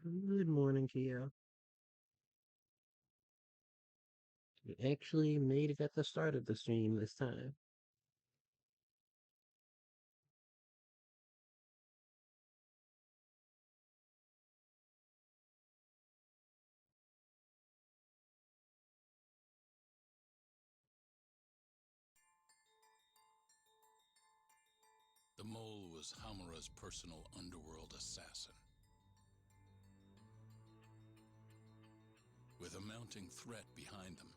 Good morning, Kia. You actually made it at the start of the stream this time. The mole was Hamura's personal underworld assassin. With a mounting threat behind them,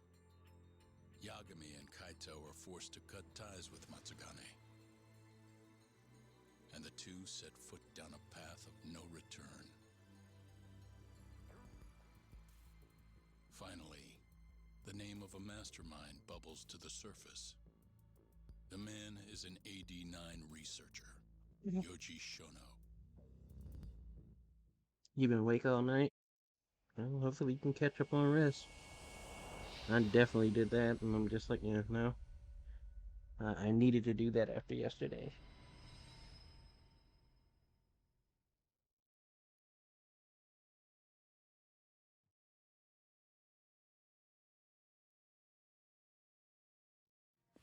Yagami and Kaito were forced to cut ties with Matsugane, and the two set foot down a path of no return. Finally, the name of a mastermind bubbles to the surface. The man is an AD9 researcher, Yoji Shono. You been awake all night? Well, hopefully you can catch up on rest. I definitely did that, and I'm just like, yeah, no. I needed to do that after yesterday.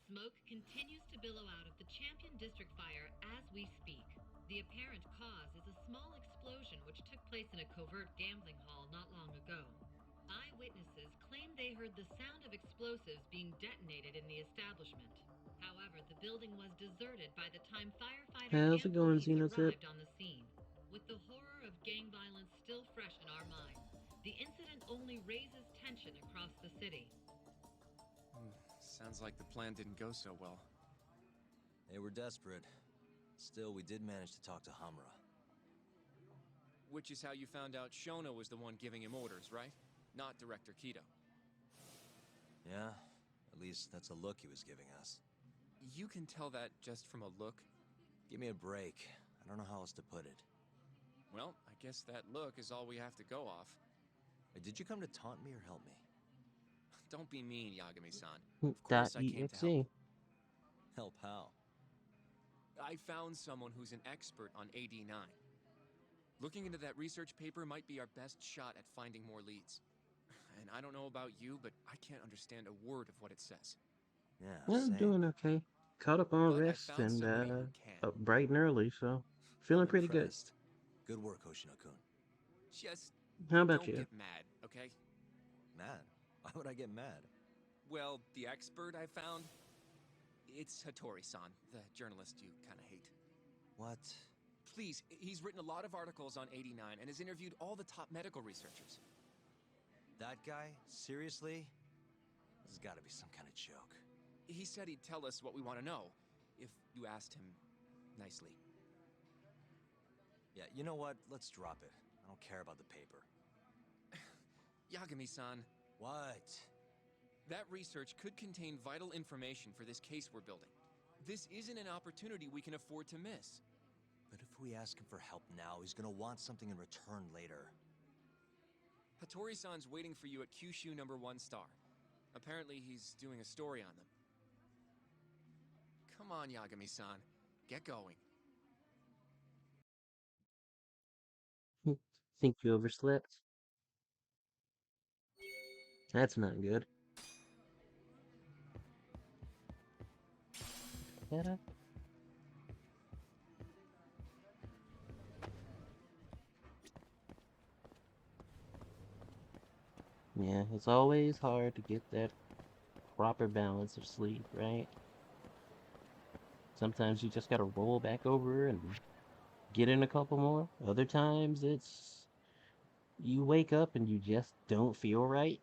Smoke continues to billow out of the Champion District fire as we speak. The apparent cause is a small explosion which took place in a covert gambling hall not long ago. Eyewitnesses claim they heard the sound of explosives being detonated in the establishment. However, the building was deserted by the time firefighters How's it and going, police Xenotip? arrived on the scene. With the horror of gang violence still fresh in our minds, the incident only raises tension across the city. Sounds like the plan didn't go so well. They were desperate. Still, we did manage to talk to Hamura. Which is how you found out Shona was the one giving him orders, right? Not Director Kido. Yeah, at least that's a look he was giving us. You can tell that just from a look? Give me a break. I don't know how else to put it. Well, I guess that look is all we have to go off. Hey, did you come to taunt me or help me? Don't be mean, Yagami-san. Of course I came to .exe. help. Help how? I found someone who's an expert on AD9. Looking into that research paper might be our best shot at finding more leads. And I don't know about you, but I can't understand a word of what it says. Yeah, Well, I'm same. doing okay. Caught up on But I rest found and somebody who can. up bright and early, so I'm feeling pretty good. impressed. Good work, Hoshino-kun. Just How about don't you? get mad, okay? Mad? Why would I get mad? Well, the expert I found, it's Hattori-san, the journalist you kind of hate. What? Please, he's written a lot of articles on 89 and has interviewed all the top medical researchers. That guy? Seriously? This has got to be some kind of joke. He said he'd tell us what we want to know, if you asked him nicely. Yeah, you know what? Let's drop it. I don't care about the paper. Yagami-san, What? that research could contain vital information for this case we're building. This isn't an opportunity we can afford to miss. But if we ask him for help now, he's gonna want something in return later. Hattori-san's waiting for you at Kyushu #1 star. Apparently he's doing a story on them. Come on, Yagami-san. Get going. Think you overslept? That's not good. Ta-da. Yeah, it's always hard to get that proper balance of sleep, right? Sometimes you just gotta roll back over and get in a couple more. Other times it's you wake up and you just don't feel right,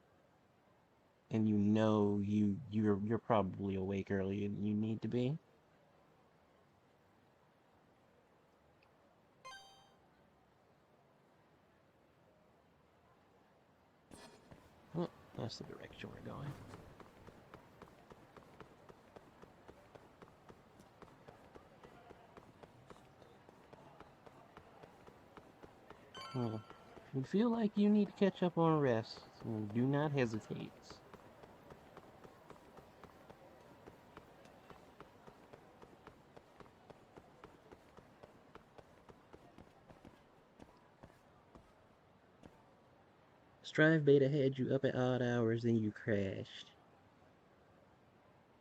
and you know you're probably awake earlier than you need to be. Oh, that's the direction we're going. Hmm. If you feel like you need to catch up on rest, do not hesitate. Strive Beta had you up at odd hours and you crashed.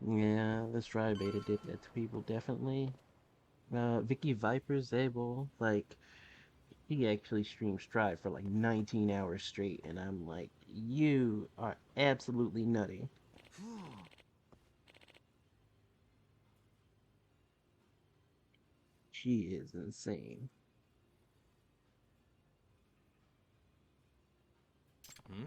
Yeah, the Strive Beta did that to people, definitely. Vicky Viper Zabel, like, he actually streamed Strive for like 19 hours straight, and I'm like, you are absolutely nutty. She is insane. Hmm?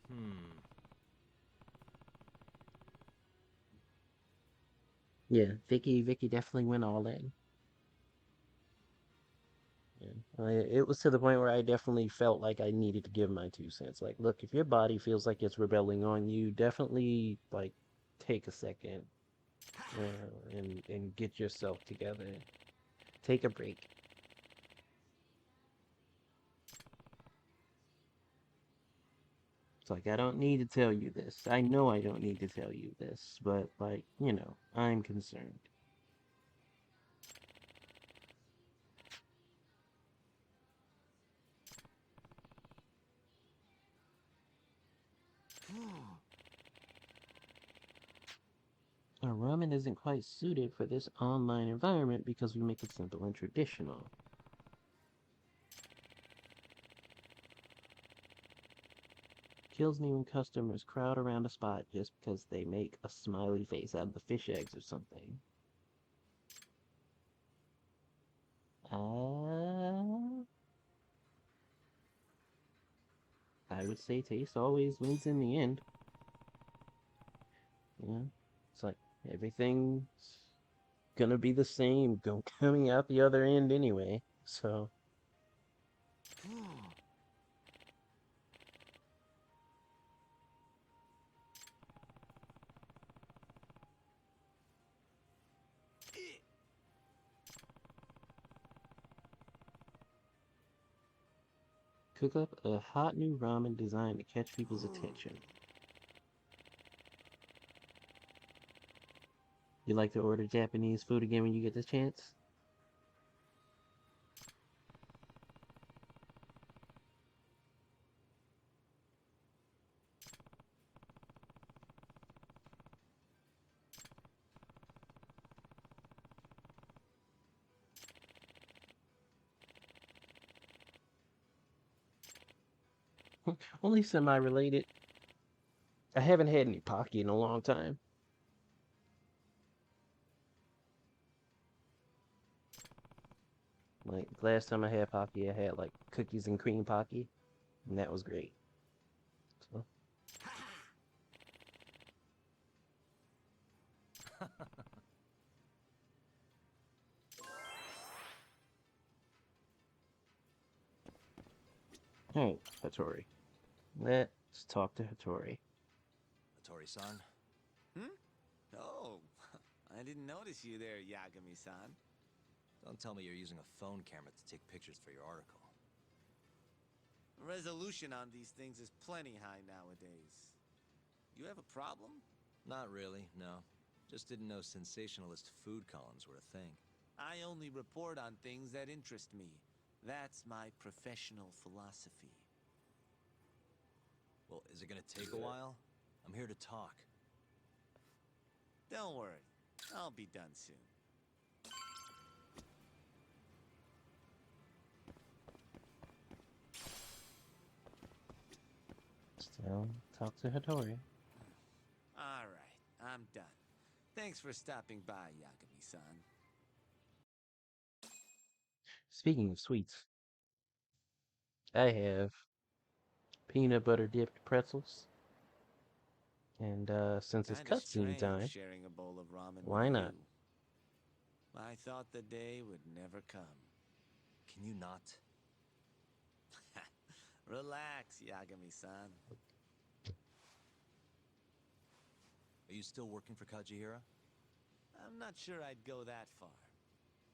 Hmm. Yeah, Vicky definitely went all in. Yeah. It was to the point where I definitely felt like I needed to give my 2 cents. Like, look, if your body feels like it's rebelling on you, definitely like take a second and get yourself together. Take a break. It's like I don't need to tell you this. I know I don't need to tell you this, but like, I'm concerned. Our ramen isn't quite suited for this online environment because we make it simple and traditional. Kills me when customers crowd around a spot just because they make a smiley face out of the fish eggs or something. Uh, I would say taste always wins in the end. Yeah, it's like everything's gonna be the same coming out the other end anyway. So cook up a hot new ramen designed to catch people's attention. You like to order Japanese food again when you get the chance? Only semi-related. I haven't had any Pocky in a long time. Like last time I had Pocky, I had like cookies and cream Pocky, and that was great. So, all right, Hattori. Let's talk to Hattori. Hattori-san? Hmm? Oh, I didn't notice you there, Yagami-san. Don't tell me you're using a phone camera to take pictures for your article. Resolution on these things is plenty high nowadays. You have a problem? Not really, no. Just didn't know sensationalist food columns were a thing. I only report on things that interest me. That's my professional philosophy. Well, is it gonna take a while? I'm here to talk. Don't worry, I'll be done soon. Still talk to Hattori. All right, I'm done. Thanks for stopping by, Yagami-san. Speaking of sweets, I have peanut butter dipped pretzels, and since it's Kinda cutscene strange time, sharing a bowl of ramen with why you. not? I thought the day would never come. Can you not? Relax, Yagami-san. Are you still working for Kajihira? I'm not sure I'd go that far.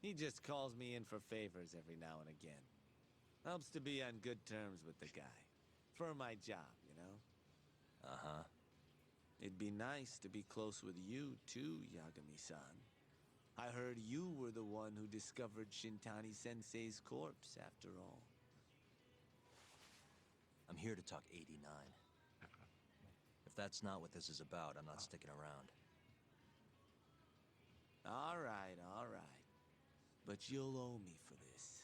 He just calls me in for favors every now and again. Helps to be on good terms with the guy. For my job, you know? Uh-huh. It'd be nice to be close with you, too, Yagami-san. I heard you were the one who discovered Shintani-sensei's corpse, after all. I'm here to talk 89. If that's not what this is about, I'm not sticking around. All right, all right. But you'll owe me for this.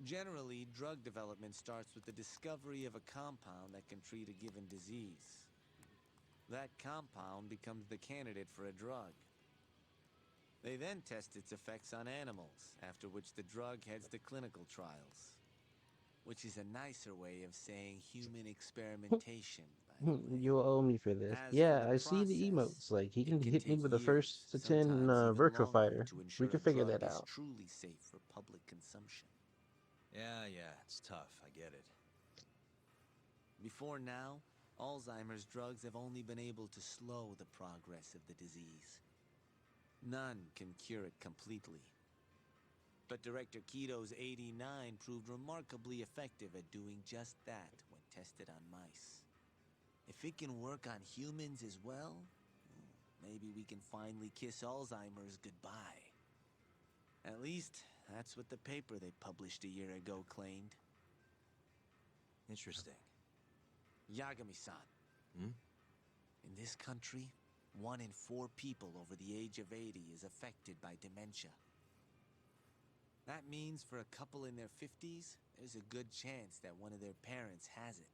Generally, drug development starts with the discovery of a compound that can treat a given disease. That compound becomes the candidate for a drug. They then test its effects on animals, after which the drug heads to clinical trials. Which is a nicer way of saying human experimentation, by the way. You'll owe me for this. As for Yeah, the I see the process, emotes. Like, he it can can hit me take with the years, first to 10 sometimes even virtual longer, fire. to We ensure can a figure drug that is out. truly safe for public consumption. Yeah, it's tough. I get it. Before now, Alzheimer's drugs have only been able to slow the progress of the disease. None can cure it completely. But Director Keto's 89 proved remarkably effective at doing just that when tested on mice. If it can work on humans as well, maybe we can finally kiss Alzheimer's goodbye. At least, that's what the paper they published a year ago claimed. Interesting. Yagami-san. Hmm? In this country, 1 in 4 people over the age of 80 is affected by dementia. That means for a couple in their 50s, there's a good chance that one of their parents has it.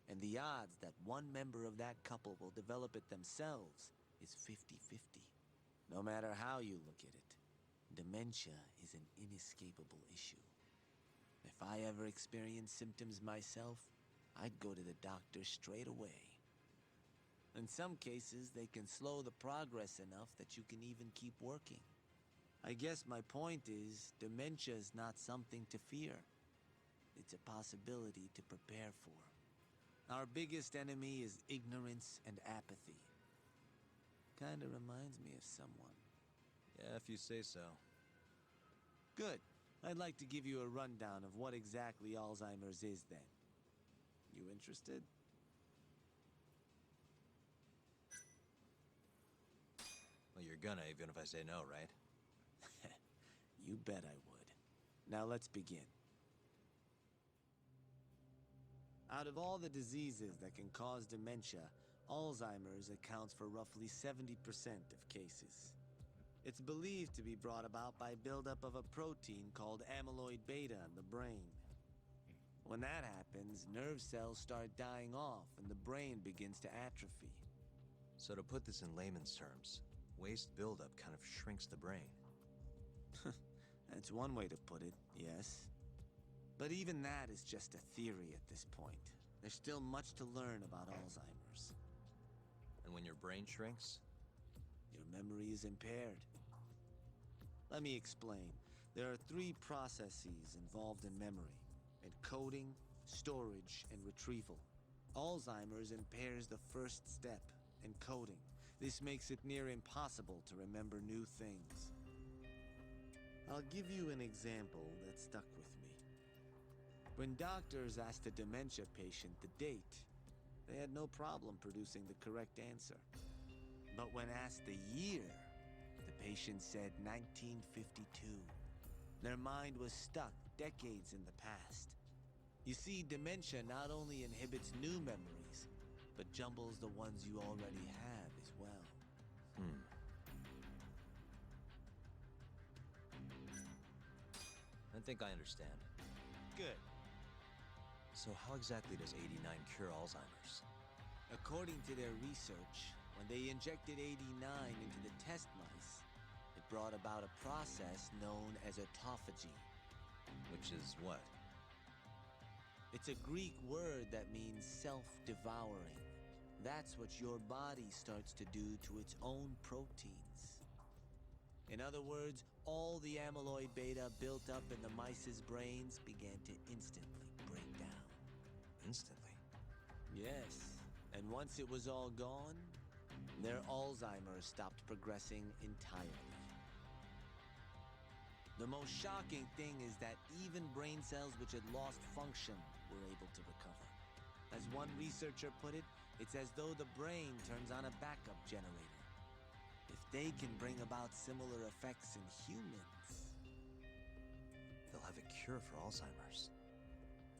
And the odds that one member of that couple will develop it themselves is 50-50. No matter how you look at it, dementia is an inescapable issue. If I ever experienced symptoms myself, I'd go to the doctor straight away. In some cases, they can slow the progress enough that you can even keep working. I guess my point is, dementia is not something to fear. It's a possibility to prepare for. Our biggest enemy is ignorance and apathy. Kinda reminds me of someone. Yeah, if you say so. Good. I'd like to give you a rundown of what exactly Alzheimer's is then. You interested? Well, you're gonna, even if I say no, right? You bet I would. Now let's begin. Out of all the diseases that can cause dementia, Alzheimer's accounts for roughly 70% of cases. It's believed to be brought about by buildup of a protein called amyloid beta in the brain. When that happens, nerve cells start dying off and the brain begins to atrophy. So to put this in layman's terms, waste buildup kind of shrinks the brain. That's one way to put it, yes. But even that is just a theory at this point. There's still much to learn about Alzheimer's. And when your brain shrinks? Your memory is impaired. Let me explain. There are 3 processes involved in memory: encoding, storage, and retrieval. Alzheimer's impairs the first step, encoding. This makes it near impossible to remember new things. I'll give you an example that stuck with me. When doctors asked a dementia patient the date, they had no problem producing the correct answer. But when asked the year, the patient said 1952. Their mind was stuck decades in the past. You see, dementia not only inhibits new memories, but jumbles the ones you already have as well. I think I understand. Good. So how exactly does 89 cure Alzheimer's? According to their research, when they injected 89 into the test mice, it brought about a process known as autophagy. Which is what? It's a Greek word that means self-devouring. That's what your body starts to do to its own proteins. In other words, all the amyloid beta built up in the mice's brains began to instantly break down. Instantly? Yes. And once it was all gone, their Alzheimer's stopped progressing entirely. The most shocking thing is that even brain cells which had lost function were able to recover. As one researcher put it, it's as though the brain turns on a backup generator. If they can bring about similar effects in humans... They'll have a cure for Alzheimer's.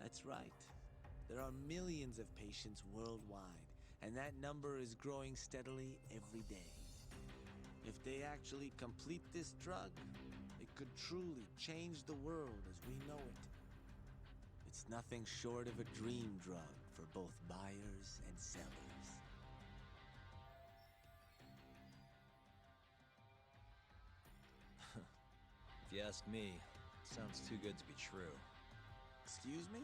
That's right. There are millions of patients worldwide, and that number is growing steadily every day. If they actually complete this drug, it could truly change the world as we know it. It's nothing short of a dream drug for both buyers and sellers. If you ask me, it sounds too good to be true. Excuse me?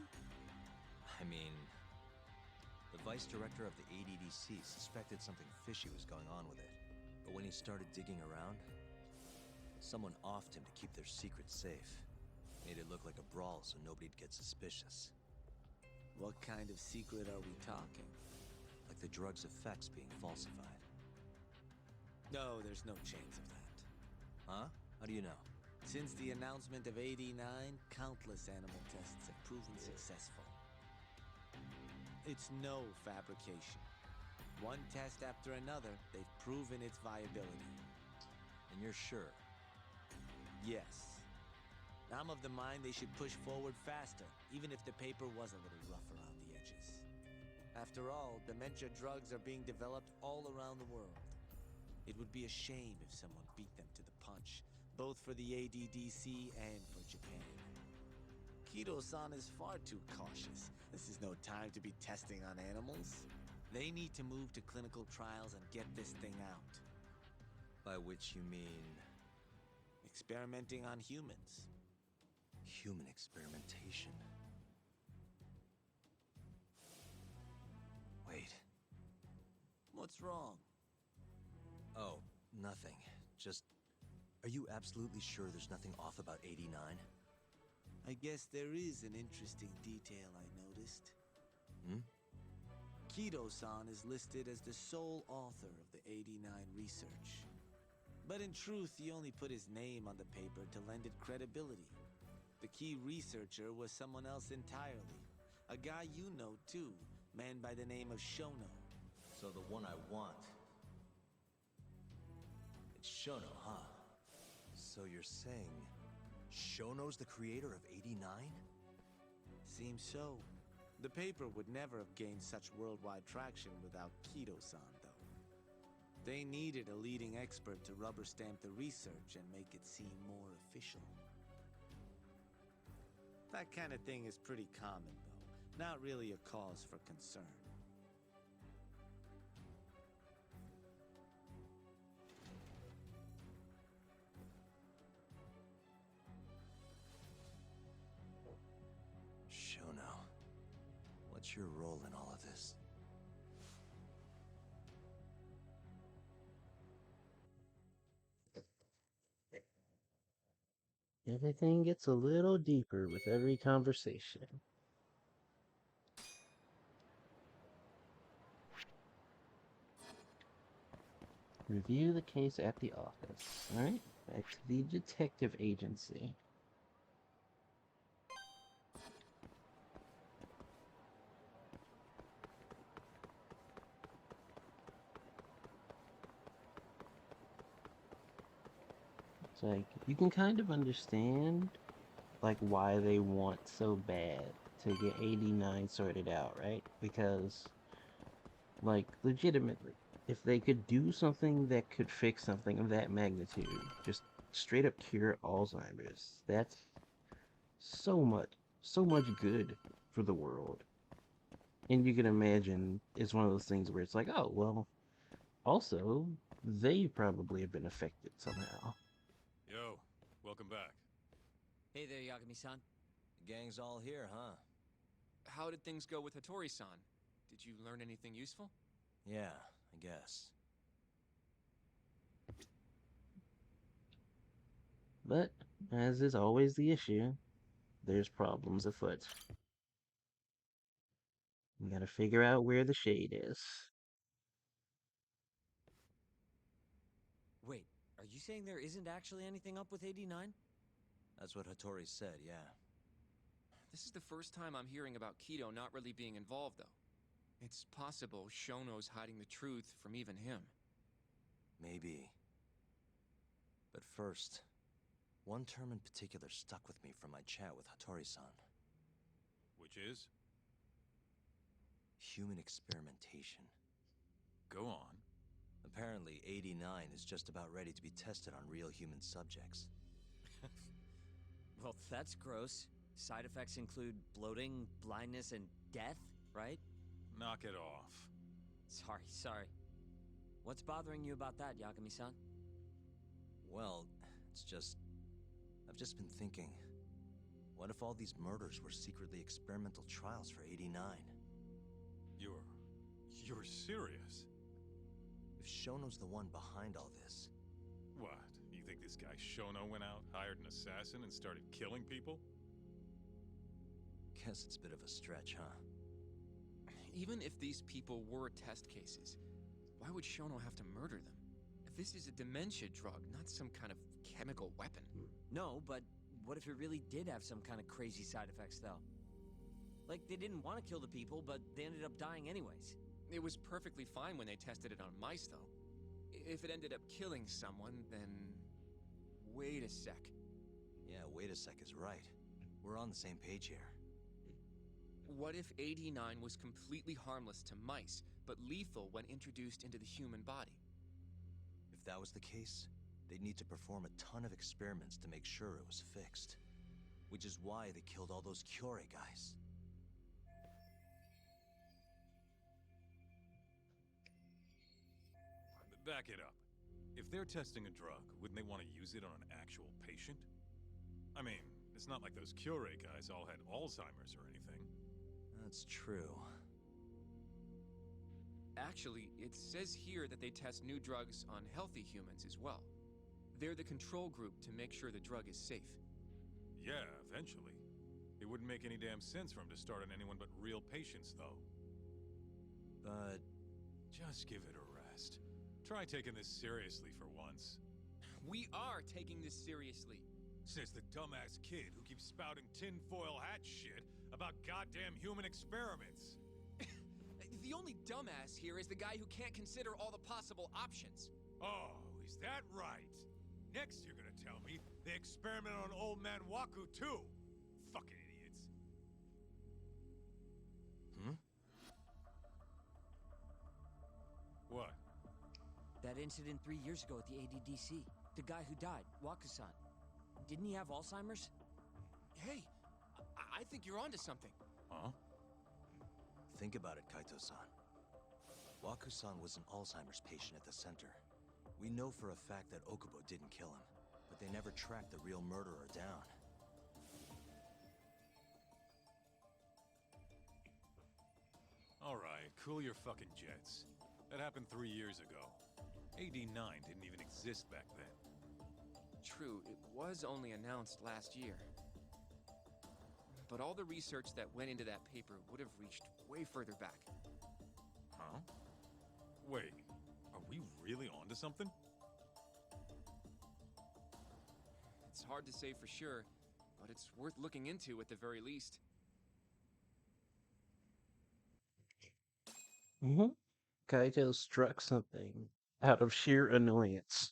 I mean, the vice director of the ADDC suspected something fishy was going on with it. But when he started digging around, someone offed him to keep their secret safe. Made it look like a brawl so nobody'd get suspicious. What kind of secret are we talking? Like the drug's effects being falsified. No, there's no chance of that. Huh? How do you know? Since the announcement of AD9, countless animal tests have proven successful. It's no fabrication. One test after another, they've proven its viability. And you're sure? Yes. I'm of the mind they should push forward faster, even if the paper was a little rough around the edges. After all, dementia drugs are being developed all around the world. It would be a shame if someone beat them to the punch, both for the ADDC and for Japan. Kido-san is far too cautious. This is no time to be testing on animals. They need to move to clinical trials and get this thing out. By which you mean... Experimenting on humans. human experimentation. Wait. What's wrong? Oh, nothing. Just... Are you absolutely sure there's nothing off about 89? I guess there is an interesting detail I noticed. Hmm? Kido-san is listed as the sole author of the 89 research. But in truth, he only put his name on the paper to lend it credibility. The key researcher was someone else entirely. A guy you know, too. Man by the name of Shono. So the one I want... It's Shono, huh? So you're saying... Shono's the creator of 89? Seems so. The paper would never have gained such worldwide traction without Kido-san, though. They needed a leading expert to rubber stamp the research and make it seem more official. That kind of thing is pretty common, though. Not really a cause for concern. Shono. What's your role in all of this? Everything gets a little deeper with every conversation. Review the case at the office. Alright, back to the detective agency. It's like, you can kind of understand, like, why they want so bad to get 89 sorted out, right? Because, like, legitimately, if they could do something that could fix something of that magnitude, just straight up cure Alzheimer's, that's so much good for the world. And you can imagine it's one of those things where it's like, oh, well, also, they probably have been affected somehow. Yo, welcome back. Hey there, Yagami-san. The gang's all here, huh? How did things go with Hattori-san? Did you learn anything useful? Yeah, I guess. But, as is always the issue, there's problems afoot. We gotta figure out where the shade is. Wait, are you saying there isn't actually anything up with 89? That's what Hattori said, yeah. This is the first time I'm hearing about Kido not really being involved, though. It's possible Shono's hiding the truth from even him. Maybe. But first, one term in particular stuck with me from my chat with Hattori-san. Which is? Human experimentation. Go on. Apparently, 89 is just about ready to be tested on real human subjects. Well, that's gross. Side effects include bloating, blindness, and death, right? Knock it off. Sorry. What's bothering you about that, Yagami-san? Well, it's just... I've just been thinking... What if all these murders were secretly experimental trials for 89? You're serious? If Shono's the one behind all this... What? You think this guy Shono went out, hired an assassin, and started killing people? Guess it's a bit of a stretch, huh? Even if these people were test cases, why would Shono have to murder them? This is a dementia drug, not some kind of chemical weapon. No, but what if it really did have some kind of crazy side effects, though? Like, they didn't want to kill the people, but they ended up dying anyways. It was perfectly fine when they tested it on mice, though. If it ended up killing someone, then... Wait a sec. Yeah, wait a sec is right. We're on the same page here. What if 89 was completely harmless to mice, but lethal when introduced into the human body? If that was the case, they'd need to perform a ton of experiments to make sure it was fixed. Which is why they killed all those Kyorei guys. Back it up. If they're testing a drug, wouldn't they want to use it on an actual patient? I mean, it's not like those Kyorei guys all had Alzheimer's or anything. That's true. Actually, it says here that they test new drugs on healthy humans as well. They're the control group to make sure the drug is safe. Yeah, eventually. It wouldn't make any damn sense for him to start on anyone but real patients, though. But... Just give it a rest. Try taking this seriously for once. We are taking this seriously. Says the dumbass kid who keeps spouting tinfoil hat shit about goddamn human experiments. The only dumbass here is the guy who can't consider all the possible options. Oh, is that right? Next you're gonna tell me they experiment on old man Waku too. Fucking idiots. What? That incident 3 years ago at the ADDC. The guy who died, Waku-san. Didn't he have Alzheimer's? Hey, I think you're onto something. Huh? think about it, Kaito-san. Waku-san was an Alzheimer's patient at the center. We know for a fact that Okubo didn't kill him, but they never tracked the real murderer down. Alright, cool your fucking jets. That happened 3 years ago. AD-9 didn't even exist back then. True, it was only announced last year. But all the research that went into that paper would have reached way further back. Huh? Wait, are we really onto something? It's hard to say for sure, but it's worth looking into at the very least. Mm-hmm. Kaito struck something out of sheer annoyance.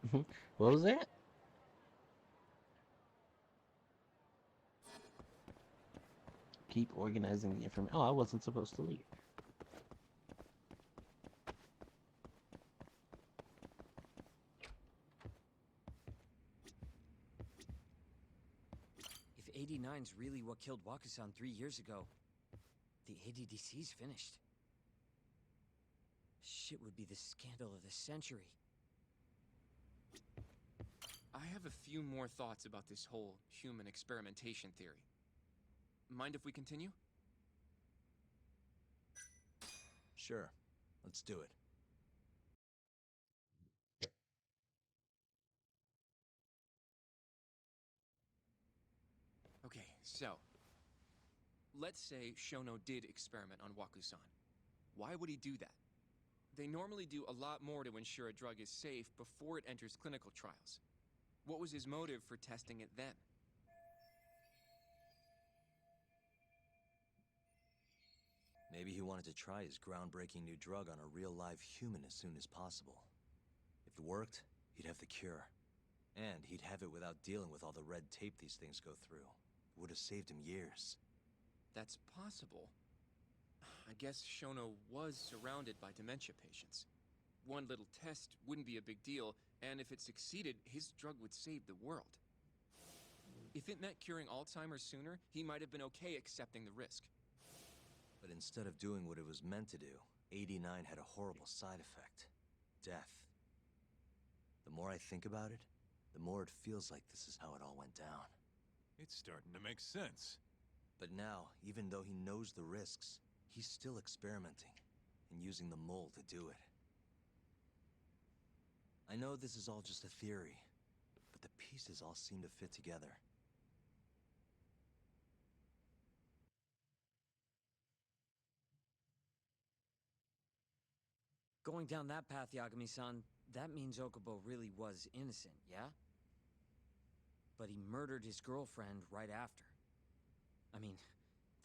Mhm. What was that? Keep organizing the information. Oh, I wasn't supposed to leave. If 89's really what killed Waku-san 3 years ago, the ADDC's finished. Shit would be the scandal of the century. I have a few more thoughts about this whole human experimentation theory. Mind if we continue? Sure, let's do it. Okay, so let's say Shono did experiment on Wakusan. Why would he do that? They normally do a lot more to ensure a drug is safe before it enters clinical trials. What was his motive for testing it then? Maybe he wanted to try his groundbreaking new drug on a real live human as soon as possible. If it worked, he'd have the cure. And he'd have it without dealing with all the red tape these things go through. It would have saved him years. That's possible. I guess Shono was surrounded by dementia patients. One little test wouldn't be a big deal, and if it succeeded, his drug would save the world. If it meant curing Alzheimer's sooner, he might have been okay accepting the risk. But instead of doing what it was meant to do, 89 had a horrible side effect. Death. The more I think about it, the more it feels like this is how it all went down. It's starting to make sense. But now, even though he knows the risks, he's still experimenting and using the mole to do it. I know this is all just a theory, but the pieces all seem to fit together. Going down that path, Yagami-san, that means Okubo really was innocent, yeah? But he murdered his girlfriend right after. I mean,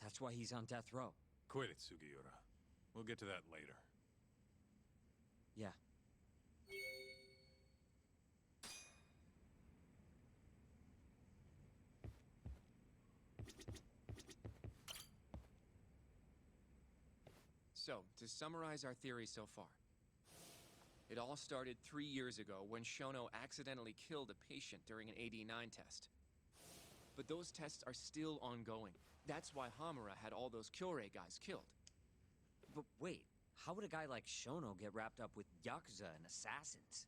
that's why he's on death row. Quit it, Sugiura. We'll get to that later. Yeah. So, to summarize our theory so far. It all started 3 years ago when Shono accidentally killed a patient during an AD9 test. But those tests are still ongoing. That's why Hamura had all those Kyorei guys killed. But wait, how would a guy like Shono get wrapped up with Yakuza and assassins?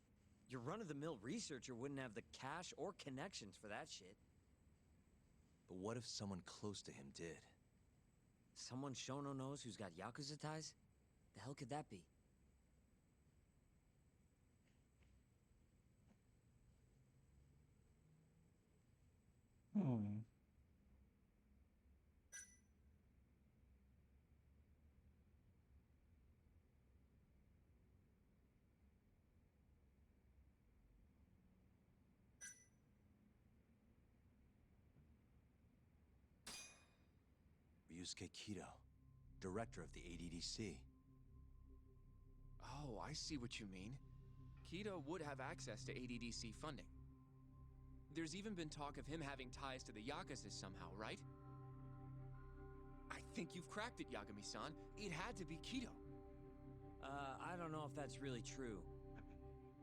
Your run-of-the-mill researcher wouldn't have the cash or connections for that shit. But what if someone close to him did? Someone Shono knows who's got Yakuza ties? The hell could that be? Hmm. Ryusuke Kido, director of the ADDC. Oh, I see what you mean. Kido would have access to ADDC funding. There's even been talk of him having ties to the Yakuza somehow, right? I think you've cracked it, Yagami-san. It had to be Kido. I don't know if that's really true.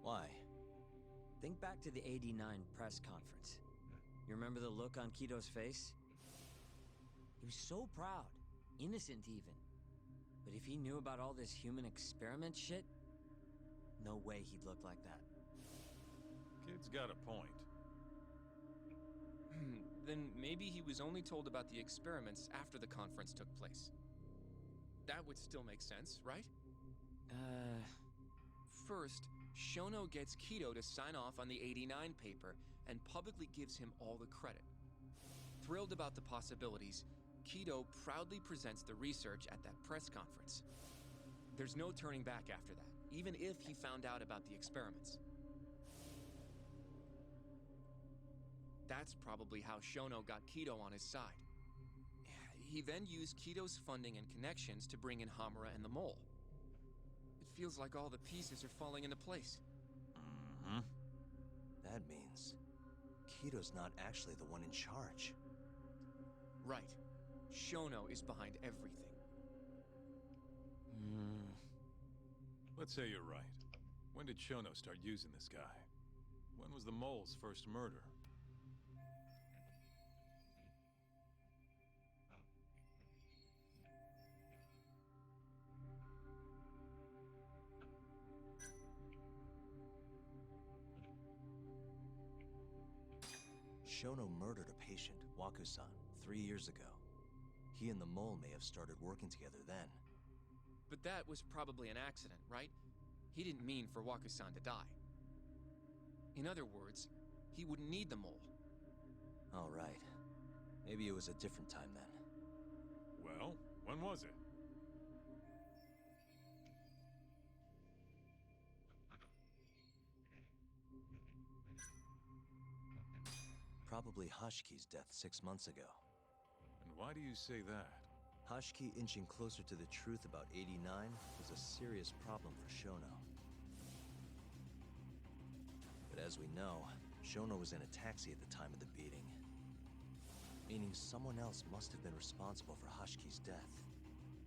Why? Think back to the '89 press conference. You remember the look on Kido's face? He was so proud, innocent even. But if he knew about all this human experiment shit, no way he'd look like that. Kid's got a point. Then maybe he was only told about the experiments after the conference took place. That would still make sense, right? First, Shono gets Kido to sign off on the '89 paper and publicly gives him all the credit. Thrilled about the possibilities, Kido proudly presents the research at that press conference. There's no turning back after that, even if he found out about the experiments. That's probably how Shono got Kido on his side. He then used Kido's funding and connections to bring in Hamura and the Mole. It feels like all the pieces are falling into place. Mm-hmm. That means Kido's not actually the one in charge. Right. Shono is behind everything. Let's say you're right. When did Shono start using this guy? When was the mole's first murder? Shono murdered a patient, Waku-san, 3 years ago. He and the mole may have started working together then. But that was probably an accident, right? He didn't mean for Waku-san to die. In other words, he wouldn't need the mole. All right. Maybe it was a different time then. Well, when was it? Probably Hashki's death 6 months ago. And why do you say that? Hashki inching closer to the truth about 89 was a serious problem for Shono. But as we know, Shono was in a taxi at the time of the beating. Meaning someone else must have been responsible for Hashki's death.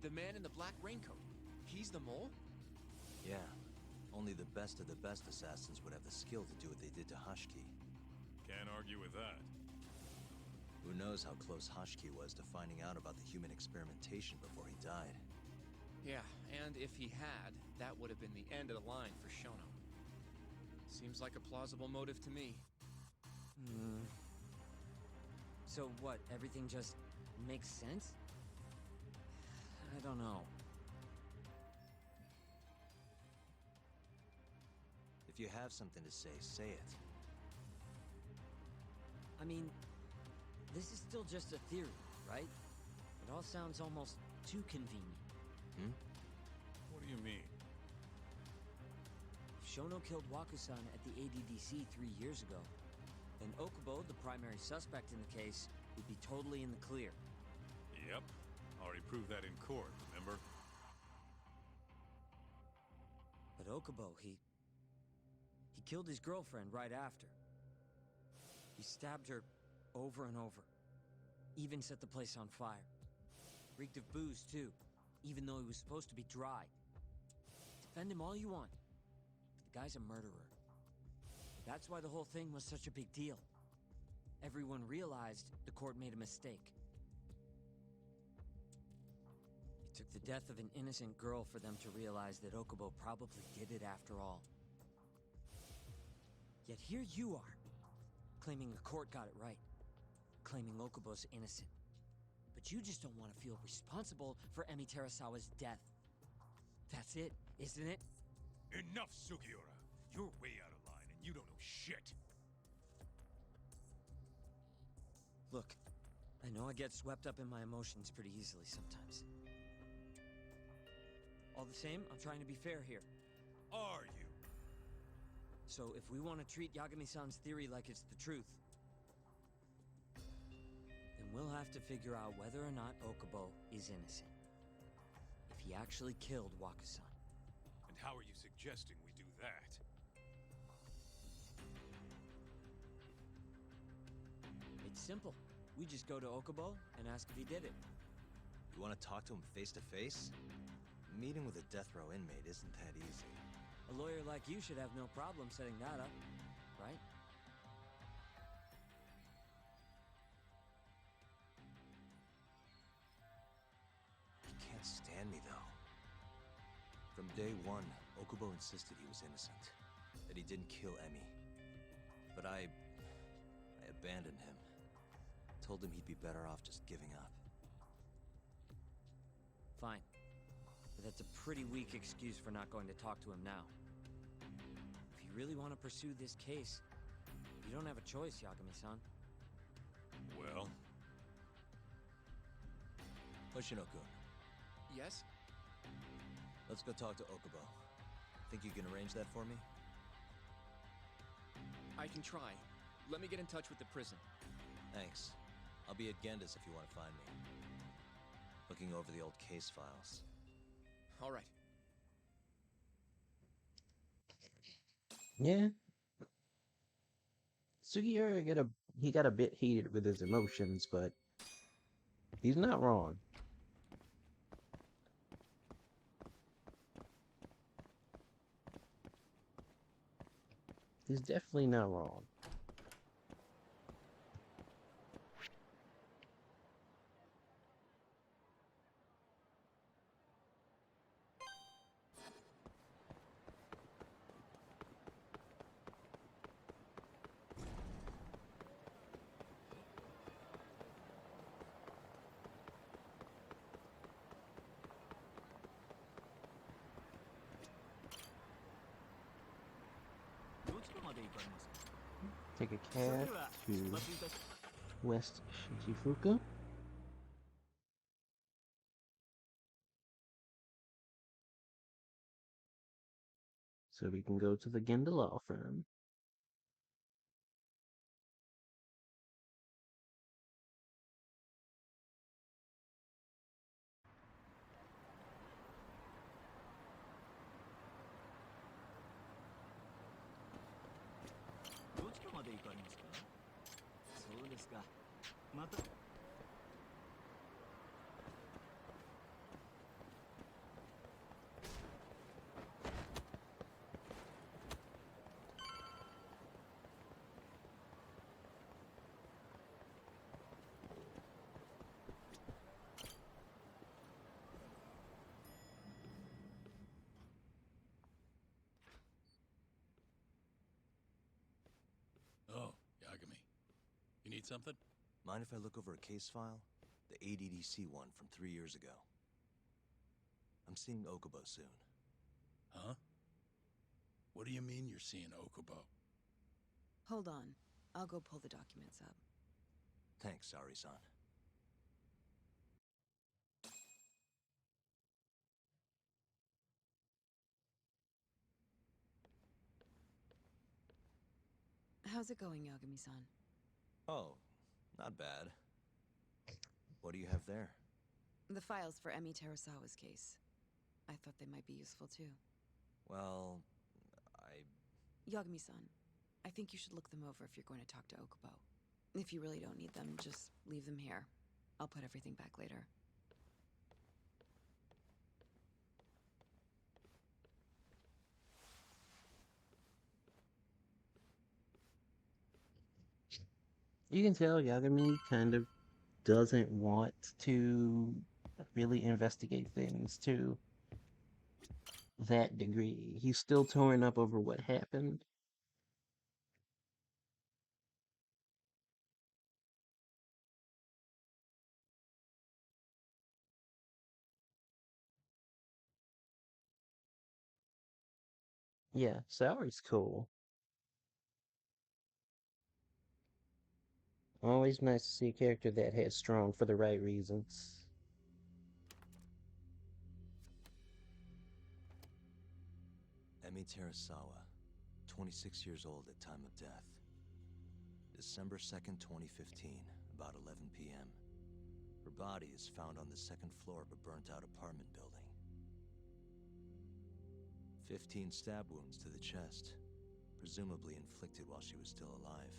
The man in the black raincoat. He's the mole? Yeah. Only the best of the best assassins would have the skill to do what they did to Hashki. Can't argue with that. Who knows how close Hashki was to finding out about the human experimentation before he died. Yeah, and if he had, that would have been the end of the line for Shono. Seems like a plausible motive to me. So what, everything just makes sense? I don't know. If you have something to say it. I mean, this is still just a theory, right? It all sounds almost too convenient. What do you mean? If Shono killed Waku-san at the ADDC 3 years ago, then Okubo, the primary suspect in the case, would be totally in the clear. Yep. Already proved that in court, remember? But Okubo, he killed his girlfriend right after. He stabbed her over and over. Even set the place on fire. Reeked of booze, too, even though he was supposed to be dry. Defend him all you want, but the guy's a murderer. That's why the whole thing was such a big deal. Everyone realized the court made a mistake. It took the death of an innocent girl for them to realize that Okubo probably did it after all. Yet here you are, claiming the court got it right, claiming Okubo's innocent. But you just don't want to feel responsible for Emi Terasawa's death. That's it, isn't it? Enough, Sugiura! You're way out of line, and you don't know shit! Look, I know I get swept up in my emotions pretty easily sometimes. All the same, I'm trying to be fair here. Are you? So if we want to treat Yagami-san's theory like it's the truth, then we'll have to figure out whether or not Okubo is innocent. If he actually killed Waku-san. And how are you suggesting we do that? It's simple. We just go to Okubo and ask if he did it. You want to talk to him face to face? Meeting with a death row inmate isn't that easy. A lawyer like you should have no problem setting that up, right? He can't stand me, though. From day one, Okubo insisted he was innocent, that he didn't kill Emi. But I abandoned him. Told him he'd be better off just giving up. Fine. But that's a pretty weak excuse for not going to talk to him now. If you really want to pursue this case, you don't have a choice, Yagami-san. Well? Hoshino-kun, Yes? let's go talk to Okubo. Think you can arrange that for me? I can try. Let me get in touch with the prison. Thanks. I'll be at Genda's if you want to find me. Looking over the old case files. All right. Yeah. Sugiura he got a bit heated with his emotions, but he's not wrong. He's definitely not wrong. Take a cab to West Shichifuku. So we can go to the Genda Law Firm. Oh, Yagami. You need something? Mind if I look over a case file? The ADDC one from 3 years ago. I'm seeing Okubo soon. Huh? What do you mean you're seeing Okubo? Hold on. I'll go pull the documents up. Thanks, Ari-san. How's it going, Yagami-san? Oh, not bad. What do you have there? The files for Emi Terasawa's case. I thought they might be useful too. Well, Yagami-san, I think you should look them over if you're going to talk to Okubo. If you really don't need them, just leave them here. I'll put everything back later. You can tell Yagami kind of doesn't want to really investigate things to that degree. He's still torn up over what happened. Yeah, Sour's cool. Always nice to see a character that has strong for the right reasons. Emi Terasawa, 26 years old at time of death. December 2nd, 2015, about 11 p.m. Her body is found on the second floor of a burnt-out apartment building. 15 stab wounds to the chest, presumably inflicted while she was still alive.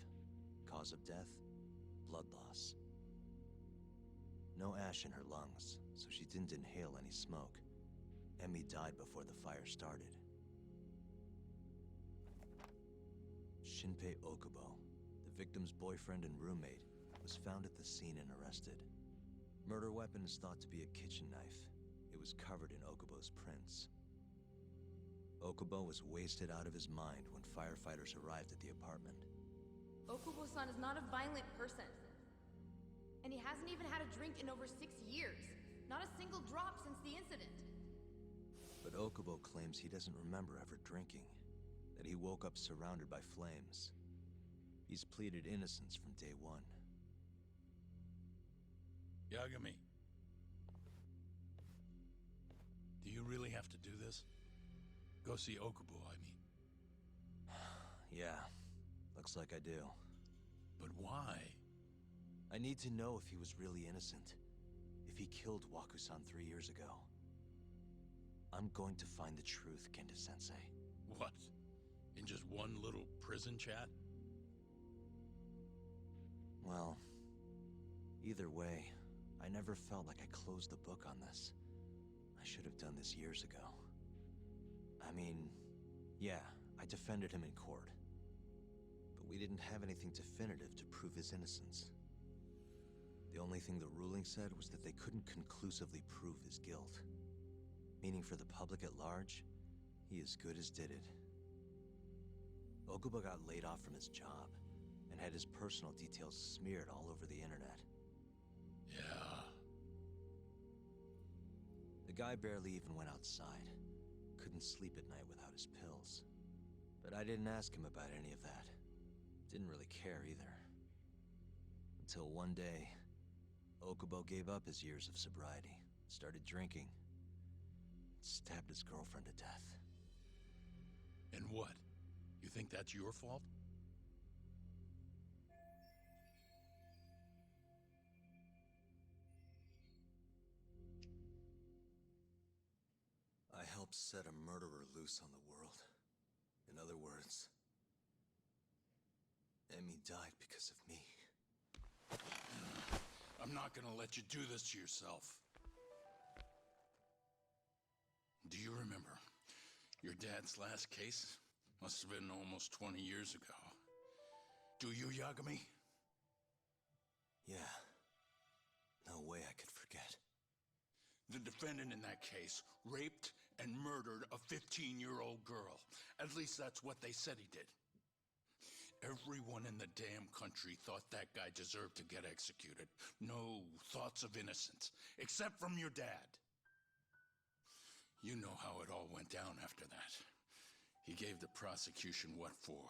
Cause of death? Blood loss. No ash in her lungs, so she didn't inhale any smoke. Emi died before the fire started. Shinpei Okubo, the victim's boyfriend and roommate, was found at the scene and arrested. Murder weapon is thought to be a kitchen knife. It was covered in Okubo's prints. Okubo was wasted out of his mind when firefighters arrived at the apartment. Okubo-san is not a violent person. And he hasn't even had a drink in over 6 years. Not a single drop since the incident. But Okubo claims he doesn't remember ever drinking, that he woke up surrounded by flames. He's pleaded innocence from day one. Yagami. Do you really have to do this? Go see Okubo, I mean. Yeah, looks like I do. But why? I need to know if he was really innocent. If he killed Waku-san 3 years ago. I'm going to find the truth, Kenta-sensei. What? In just one little prison chat? Well, either way, I never felt like I closed the book on this. I should have done this years ago. I mean, yeah, I defended him in court. But we didn't have anything definitive to prove his innocence. The only thing the ruling said was that they couldn't conclusively prove his guilt. Meaning for the public at large, he as good as did it. Okubo got laid off from his job, and had his personal details smeared all over the internet. Yeah. The guy barely even went outside. Couldn't sleep at night without his pills. But I didn't ask him about any of that. Didn't really care either. Until one day, Okubo gave up his years of sobriety, started drinking, stabbed his girlfriend to death. And what? You think that's your fault? I helped set a murderer loose on the world. In other words, Emmy died because of me. I'm not gonna let you do this to yourself. Do you remember your dad's last case? Must have been almost 20 years ago. Do you, Yagami? Yeah. No way I could forget. The defendant in that case raped and murdered a 15-year-old girl. At least that's what they said he did. Everyone in the damn country thought that guy deserved to get executed. No thoughts of innocence, except from your dad. You know how it all went down after that. He gave the prosecution what for.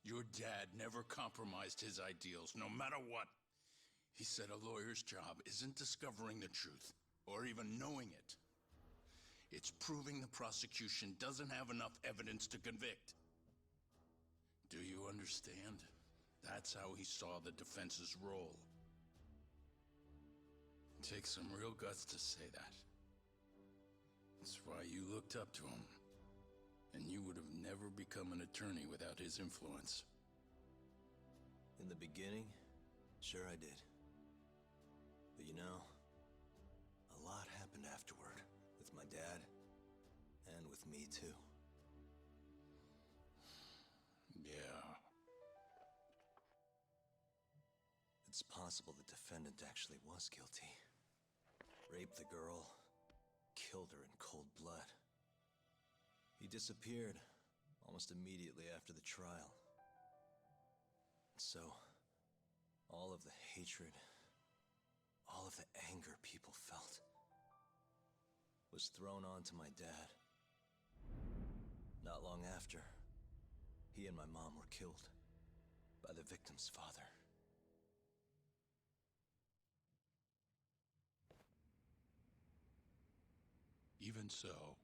Your dad never compromised his ideals, no matter what. He said a lawyer's job isn't discovering the truth, or even knowing it. It's proving the prosecution doesn't have enough evidence to convict. Do you understand? That's how he saw the defense's role. It takes some real guts to say that. That's why you looked up to him. And you would have never become an attorney without his influence. In the beginning, sure I did. But you know, a lot happened afterward. With my dad, and with me too. Yeah. It's possible the defendant actually was guilty. Raped the girl, killed her in cold blood. He disappeared almost immediately after the trial. So, all of the hatred, all of the anger people felt, was thrown onto my dad. Not long after, he and my mom were killed by the victim's father. Even so,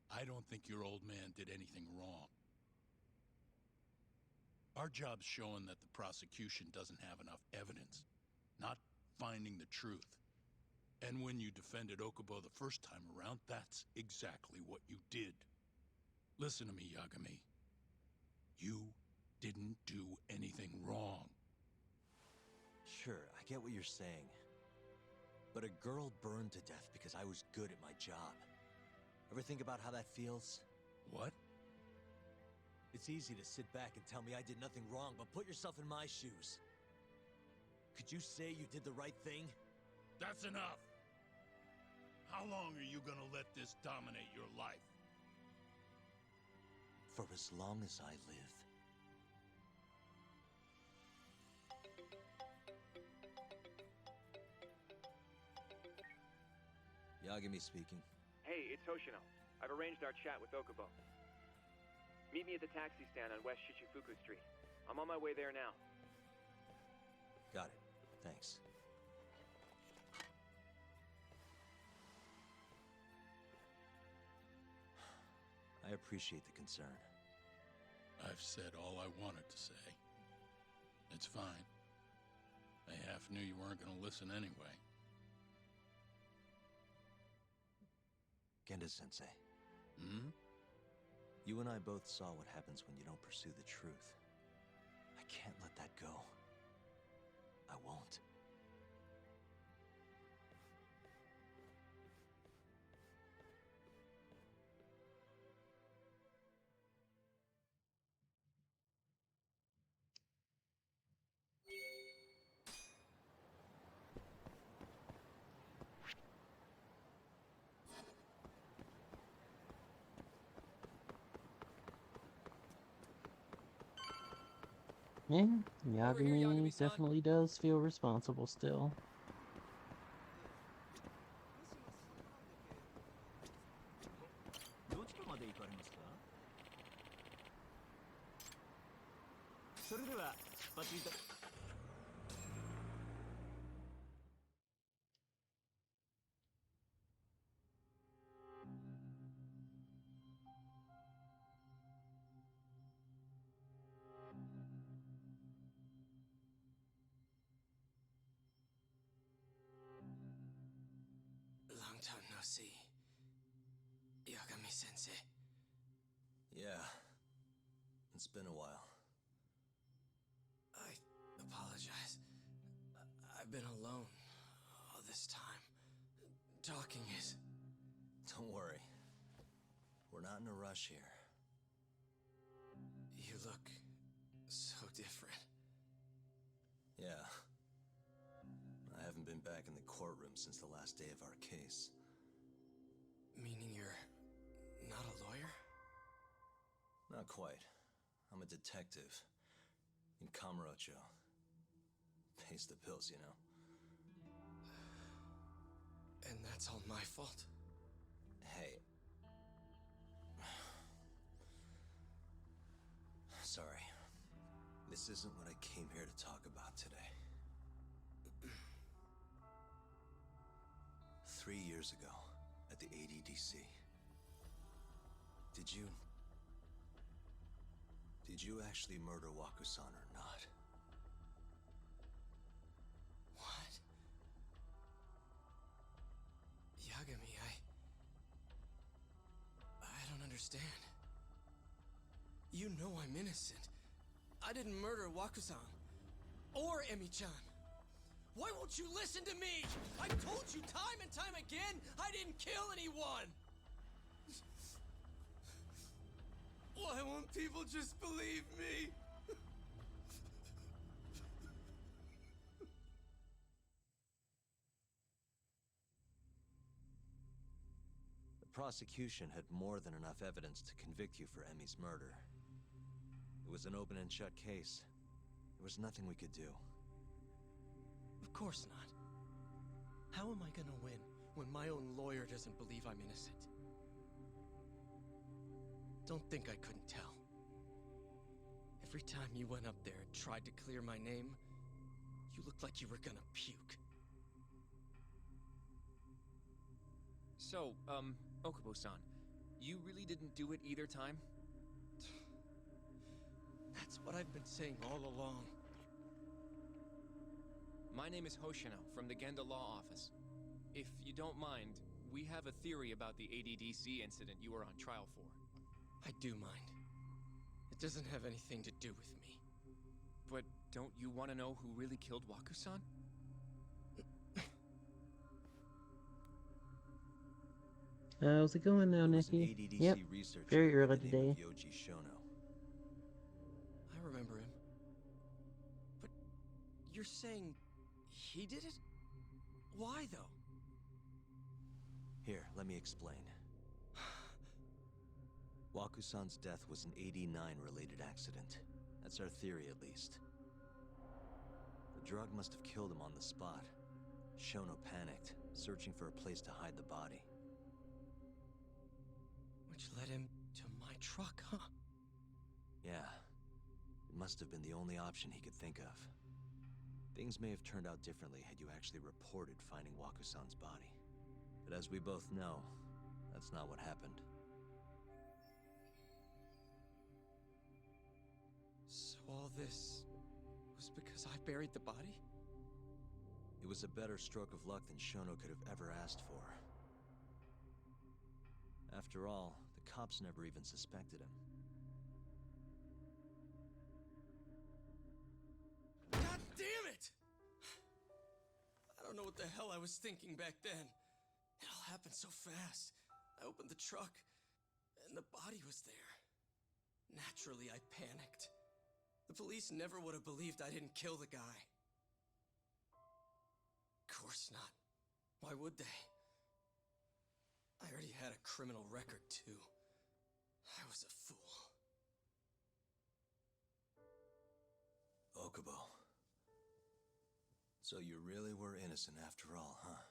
I don't think your old man did anything wrong. Our job's showing that the prosecution doesn't have enough evidence, not finding the truth. And when you defended Okubo the first time around, that's exactly what you did. Listen to me, Yagami. You didn't do anything wrong. Sure, I get what you're saying. But a girl burned to death because I was good at my job. Ever think about how that feels? What? It's easy to sit back and tell me I did nothing wrong, but put yourself in my shoes. Could you say you did the right thing? That's enough! How long are you gonna let this dominate your life? For as long as I live. Yagami speaking. Hey, it's Hoshino. I've arranged our chat with Okubo. Meet me at the taxi stand on West Shichifuku Street. I'm on my way there now. Got it. Thanks. I appreciate the concern. I've said all I wanted to say. It's fine. I half knew you weren't gonna listen anyway. Genda-sensei. Hmm? You and I both saw what happens when you don't pursue the truth. I can't let that go. I won't. Yeah, Over here, Yagami Yagami-san. definitely does feel responsible still. but you don't... Long time no see. Yagami-sensei. Yeah. It's been a while. I apologize. I've been alone all this time. Talking is... Don't worry. We're not in a rush here. You look so different. Yeah. I haven't been back in the courtroom since the last day of our case. Meaning you're not a lawyer? Not quite. I'm a detective. In Kamurocho. Pays the bills, you know. And that's all my fault? Hey. Sorry. This isn't what I came here to talk about today. 3 years ago, at the ADDC. Did you actually murder Waku-san or not? What? Yagami, I don't understand. You know I'm innocent. I didn't murder Waku-san. Or Emi-chan. Why won't you listen to me? I've told you time and time again, I didn't kill anyone! Why won't people just believe me? The prosecution had more than enough evidence to convict you for Emi's murder. It was an open and shut case. There was nothing we could do. Of course not. How am I gonna win when my own lawyer doesn't believe I'm innocent? Don't think I couldn't tell. Every time you went up there and tried to clear my name, you looked like you were gonna puke. So, Okubo-san, you really didn't do it either time? That's what I've been saying all along. My name is Hoshino from the Genda Law Office. If you don't mind, we have a theory about the ADDC incident you were on trial for. I do mind. It doesn't have anything to do with me. But don't you want to know who really killed Waku-san? How's it going now, It was an nephew? ADDC Yep, researcher very by early the name today. of Yoji Shono. I remember him. But you're saying he did it? Why, though? Here, let me explain. Waku-san's death was an 89-related accident. That's our theory, at least. The drug must have killed him on the spot. Shono panicked, searching for a place to hide the body. Which led him to my truck, huh? Yeah. It must have been the only option he could think of. Things may have turned out differently had you actually reported finding Waku-san's body. But as we both know, that's not what happened. So all this was because I buried the body? It was a better stroke of luck than Shono could have ever asked for. After all, the cops never even suspected him. God damn it! I don't know what the hell I was thinking back then. It all happened so fast. I opened the truck, and the body was there. Naturally, I panicked. The police never would have believed I didn't kill the guy. Of course not. Why would they? I already had a criminal record, too. I was a fool. Okubo. So you really were innocent after all, huh?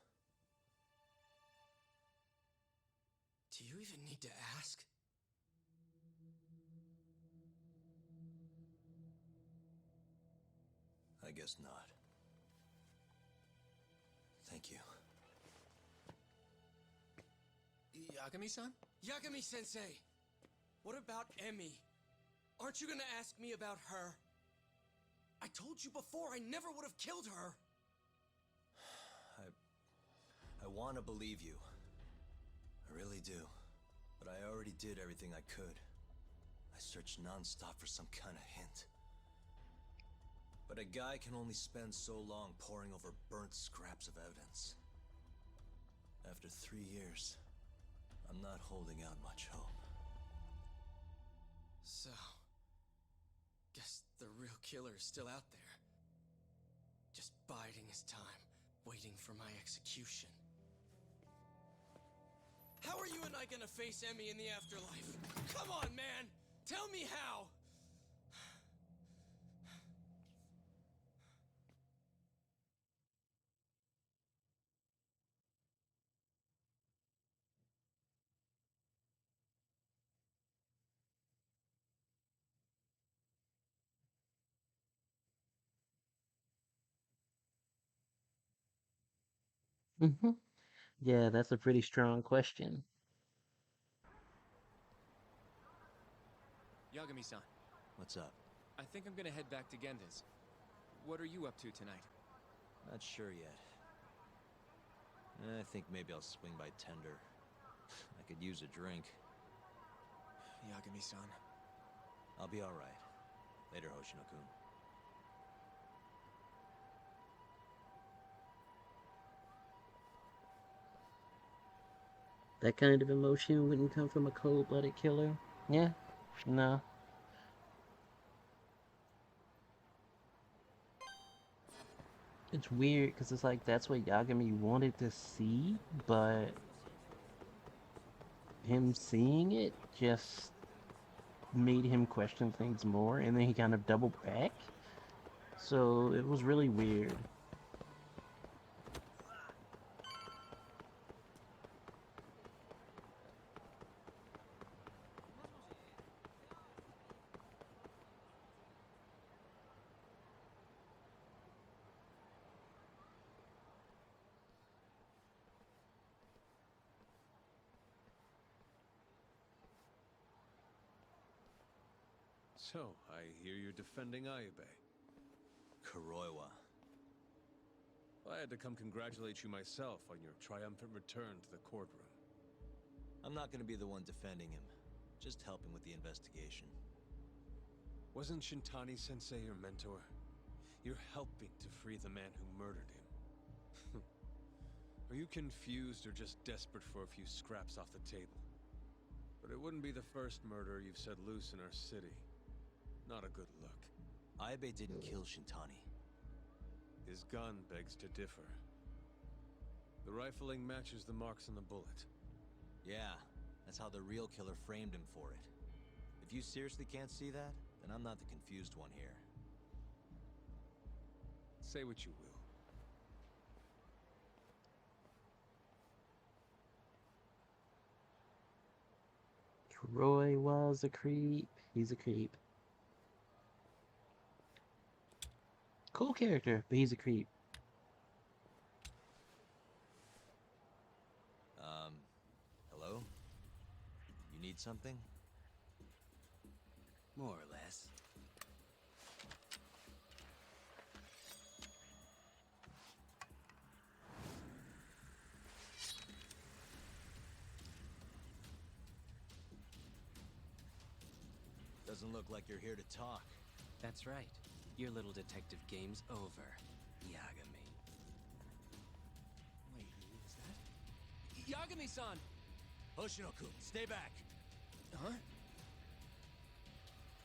Do you even need to ask? guess not. Thank you. Yagami-san? Yagami-sensei! What about Emmy? Aren't you gonna ask me about her? I told you before I never would have killed her! I want to believe you. I really do. But I already did everything I could. I searched non-stop for some kind of hint. But a guy can only spend so long poring over burnt scraps of evidence. After 3 years, I'm not holding out much hope. So... guess the real killer is still out there. Just biding his time, waiting for my execution. How are you and I gonna face Emmy in the afterlife? Come on, man! Tell me how! Hmm. Yeah, that's a pretty strong question. Yagami-san, What's up? I think I'm gonna head back to Genda's. What are you up to tonight? Not sure yet. I think maybe I'll swing by Tender. I could use a drink. Yagami-san. I'll be alright. Later, Hoshino-kun. That kind of emotion wouldn't come from a cold-blooded killer. Yeah? No. It's weird because it's like that's what Yagami wanted to see, but him seeing it just made him question things more, and then he kind of doubled back. So it was really weird. So, I hear you're defending Ayube. Kuroiwa. I had to come congratulate you myself on your triumphant return to the courtroom. I'm not gonna be the one defending him. Just helping with the investigation. Wasn't Shintani-sensei your mentor? You're helping to free the man who murdered him. Are you confused or just desperate for a few scraps off the table? But it wouldn't be the first murder you've set loose in our city. Not a good look. Ayube didn't kill Shintani. His gun begs to differ. The rifling matches the marks on the bullet. Yeah, that's how the real killer framed him for it. If you seriously can't see that, then I'm not the confused one here. Say what you will. Roy was a creep. He's a creep. Cool character, but he's a creep. Hello? You need something? More or less. Doesn't look like you're here to talk. That's right. Your little detective game's over, Yagami. Wait, is that... Yagami-san! Hoshino-kun, stay back! Huh?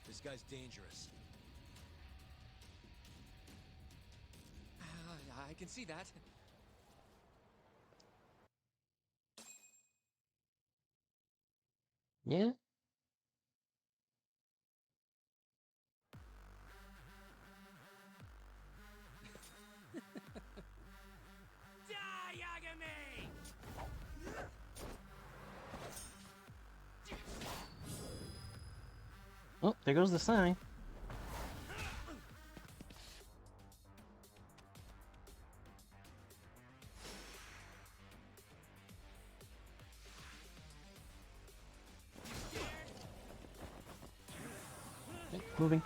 This guy's dangerous. I can see that. Yeah? Die, Yagami! Oh, there goes the sign. Moving.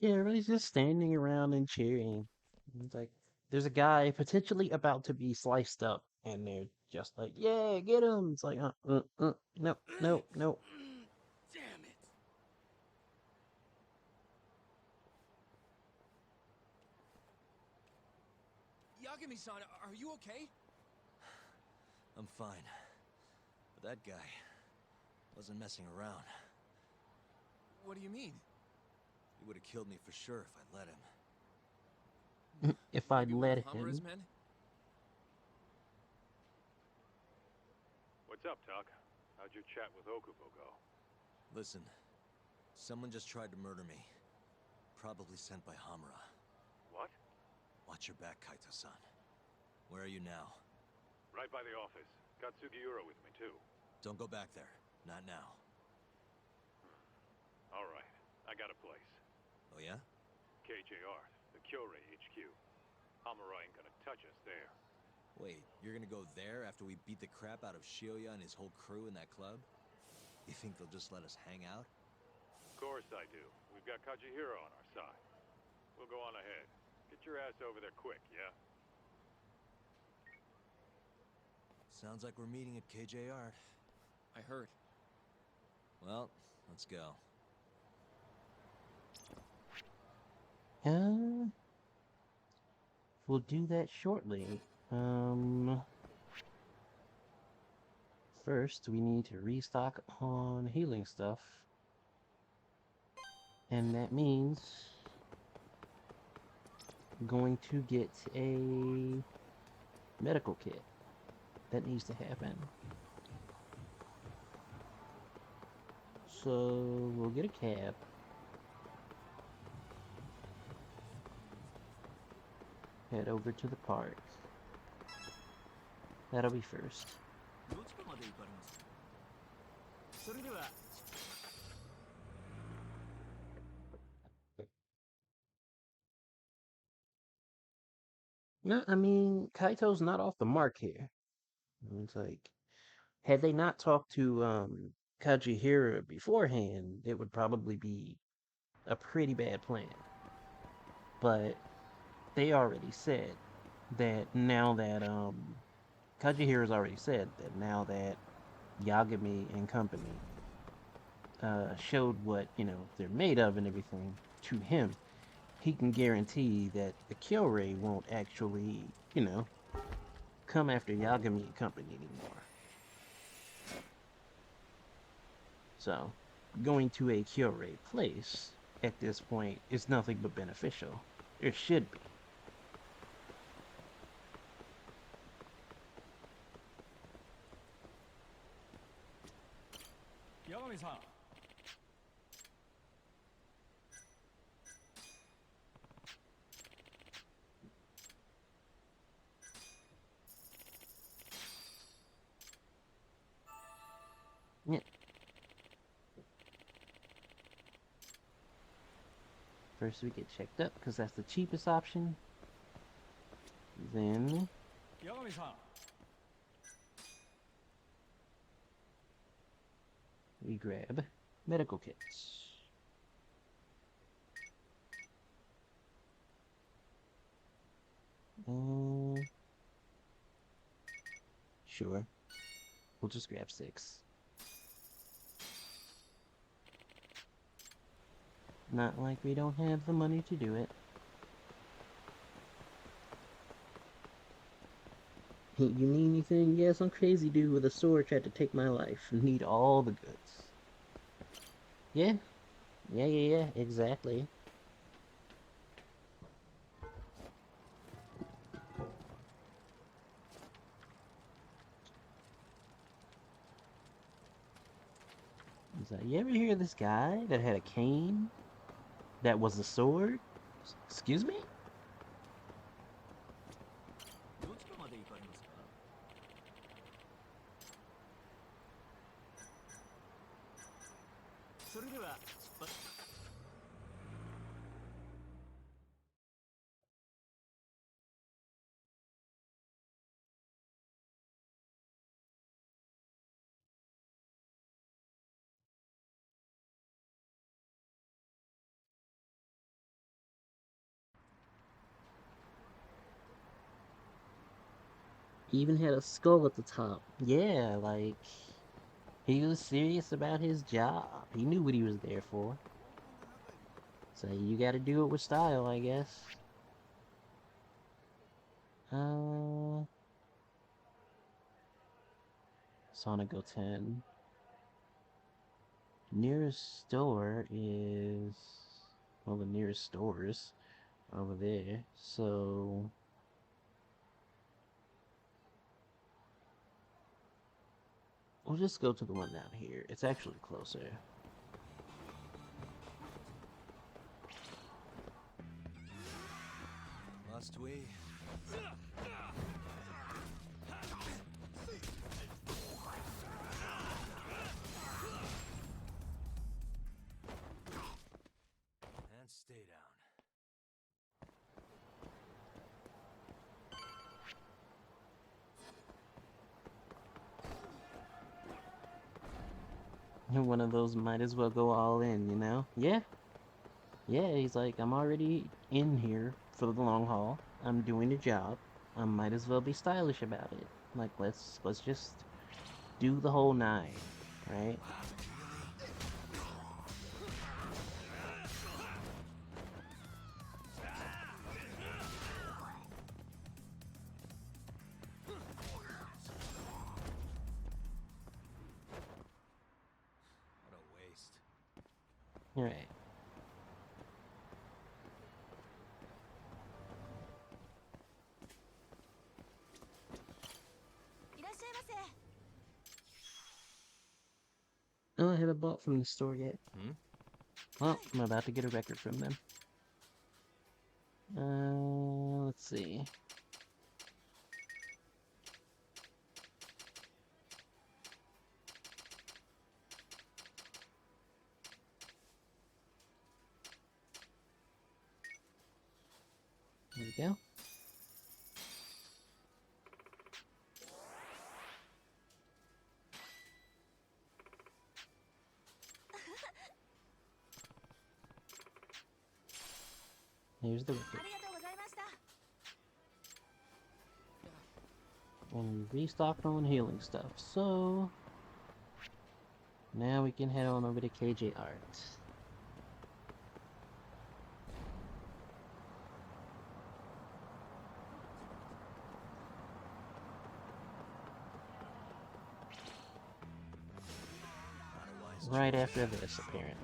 Yeah, everybody's just standing around and cheering. It's like there's a guy potentially about to be sliced up, and they're just like, "Yeah, get him!" It's like, no, no, no. Damn it! Yagami-san, are you okay? I'm fine. But that guy wasn't messing around. What do you mean? He would have killed me for sure if I'd let him. If I Maybe one of let Hamura's him, men? What's up, Tuck? How'd your chat with Okubo go? Listen, someone just tried to murder me. Probably sent by Hamura. What? Watch your back, Kaito-san. Where are you now? Right by the office. Got Sugiura with me, too. Don't go back there. Not now. All right. I got a place. Oh yeah? KJR, the Kyorei HQ. Hamura ain't gonna touch us there. Wait, you're gonna go there after we beat the crap out of Shioya and his whole crew in that club? You think they'll just let us hang out? Of course I do. We've got Kajihiro on our side. We'll go on ahead. Get your ass over there quick, yeah? Sounds like we're meeting at KJR. I heard. Well, let's go. we'll do that shortly. First we need to restock on healing stuff, and that means going to get a medical kit. That needs to happen. So we'll get a cab. Head over to the park. That'll be first. No, I mean, Kaito's not off the mark here. It's like, had they not talked to Kajihira beforehand, it would probably be a pretty bad plan. But they already said that now that Kajihira's already said that now that Yagami and company showed what they're made of and everything to him, he can guarantee that the Kyorei won't actually come after Yagami and company anymore. So going to a Kyorei place at this point is nothing but beneficial. It should be. Yagami-san. Yeah. First we get checked up because that's the cheapest option. Then Yagami-san. we grab medical kits. Sure. We'll just grab 6. Not like we don't have the money to do it. Hey, you need anything? Yeah, some crazy dude with a sword tried to take my life. Need all the goods. Yeah. Yeah, exactly. He's like, you ever hear of this guy that had a cane that was a sword? Excuse me? どちらまで行かれますか？それでは出発。Even had a skull at the top. Yeah, like, he was serious about his job. He knew what he was there for. So you gotta do it with style, I guess. Sonic Go 10. Nearest store is... Well, the nearest stores over there. So... we'll just go to the one down here. It's actually closer. Must we? And stay down. One of those might as well go all in, you know? Yeah. Yeah, he's like, I'm already in here for the long haul. I'm doing a job. I might as well be stylish about it. Like, let's just do the whole 9, right? What a waste. Right. Oh, I haven't bought from the store yet. Well, I'm about to get a record from them. Let's see. There we go. Here's the record. And we restocked on healing stuff, so now we can head on over to KJ Art. Right after this, apparently.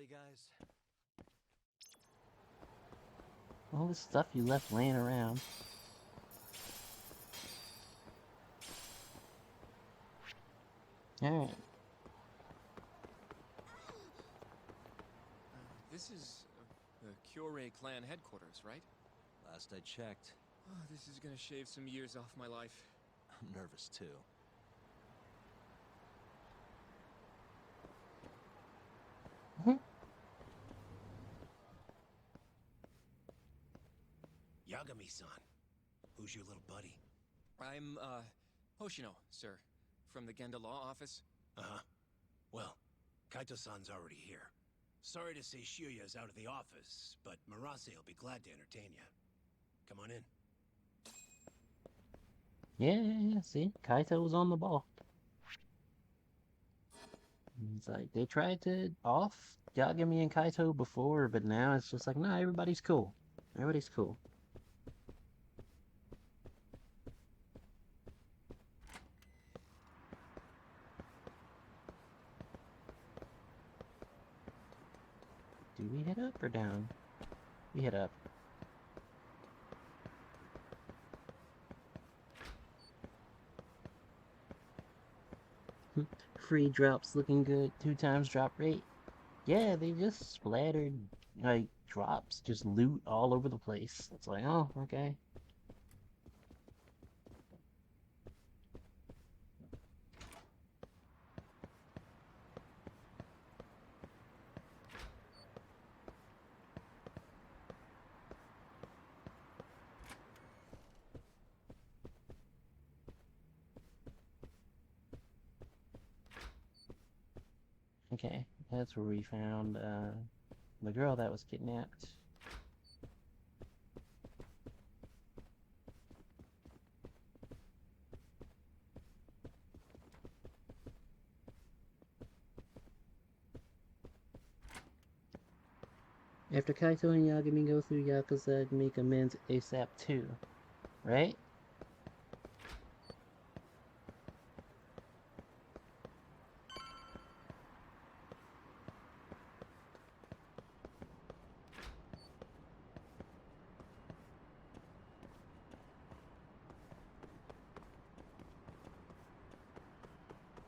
guys. All this stuff you left laying around. Alright. This is the Kyorei clan headquarters, right? Last I checked. Oh, this is gonna shave some years off my life. I'm nervous too. Yagami-san, who's your little buddy? I'm, Hoshino, sir, from the Genda Law Office. Uh-huh. Well, Kaito-san's already here. Sorry to say Shiuya's out of the office, but Murase will be glad to entertain you. Come on in. Yeah, see? Kaito was on the ball. It's like, they tried to off Yagami and Kaito before, but now it's just like, nah, everybody's cool. Everybody's cool. Do we head up or down? We head up. Free drops looking good. 2 times drop rate. Yeah, they just splattered, like, drops. Just loot all over the place. It's like, oh, okay. Okay, that's where we found the girl that was kidnapped. After Kaito and Yagami go through Yakuza, make amends ASAP too, right?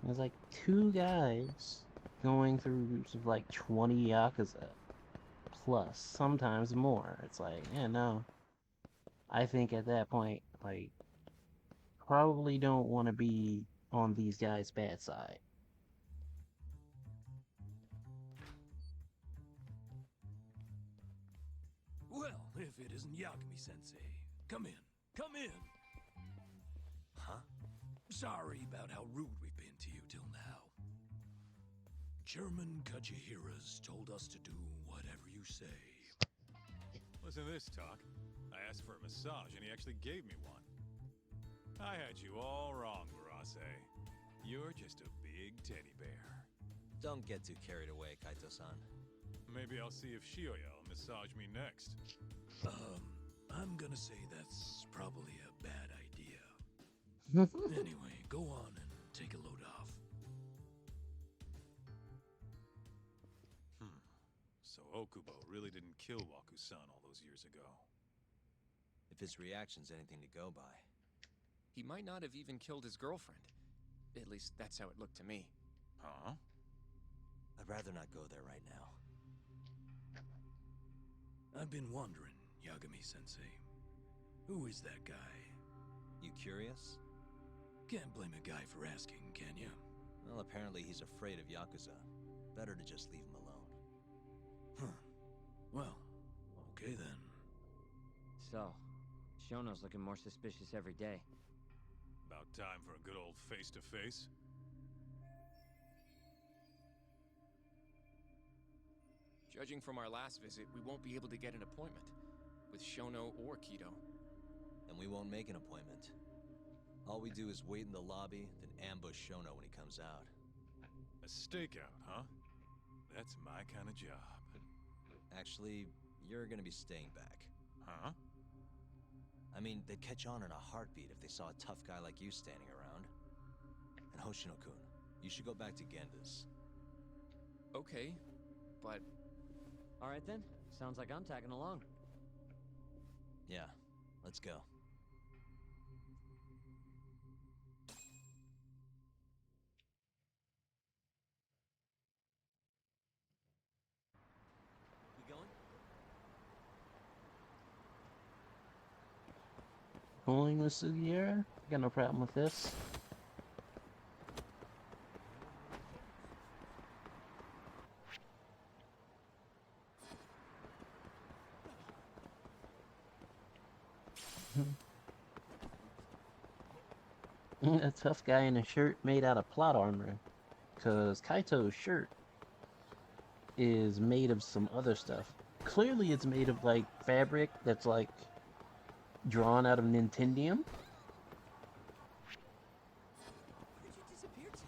There's like 2 guys going through like 20 Yakuza. Plus, sometimes more. It's like, yeah, no. I think at that point, like, probably don't want to be on these guys' bad side. Well, if it isn't Yagami-sensei. Come in. Come in. Huh? Sorry about how rude we've been to you till now. Chairman Kajihira's told us to do whatever you say. Listen to this, Talk. I asked for a massage, and he actually gave me one. I had you all wrong, Murase. You're just a big teddy bear. Don't get too carried away, Kaito-san. Maybe I'll see if Shiuya will massage me next. I'm gonna say that's probably a bad idea. Anyway, go on and take a load off. So Okubo really didn't kill Waku-san all those years ago. If his reaction's anything to go by. He might not have even killed his girlfriend. At least that's how it looked to me. Huh? I'd rather not go there right now. I've been wondering, Yagami-sensei. Who is that guy? You curious? Can't blame a guy for asking, can you? Well, apparently he's afraid of Yakuza. Better to just leave him alone. Huh. Well, okay then. So, Shono's looking more suspicious every day. About time for a good old face-to-face. Judging from our last visit, we won't be able to get an appointment with Shono or Kido. And we won't make an appointment. All we do is wait in the lobby, then ambush Shono when he comes out. A stakeout, huh? That's my kind of job. Actually, you're gonna be staying back. Huh? I mean, they'd catch on in a heartbeat if they saw a tough guy like you standing around. And Hoshino-kun, you should go back to Genda's. Okay, but All right then. Sounds like I'm tagging along. Yeah, let's go. We going? Going with Sugiura? Got no problem with this. A tough guy in a shirt made out of plot armor. Because Kaito's shirt is made of some other stuff. Clearly it's made of like fabric that's like drawn out of Nintendium. Where did you disappear to?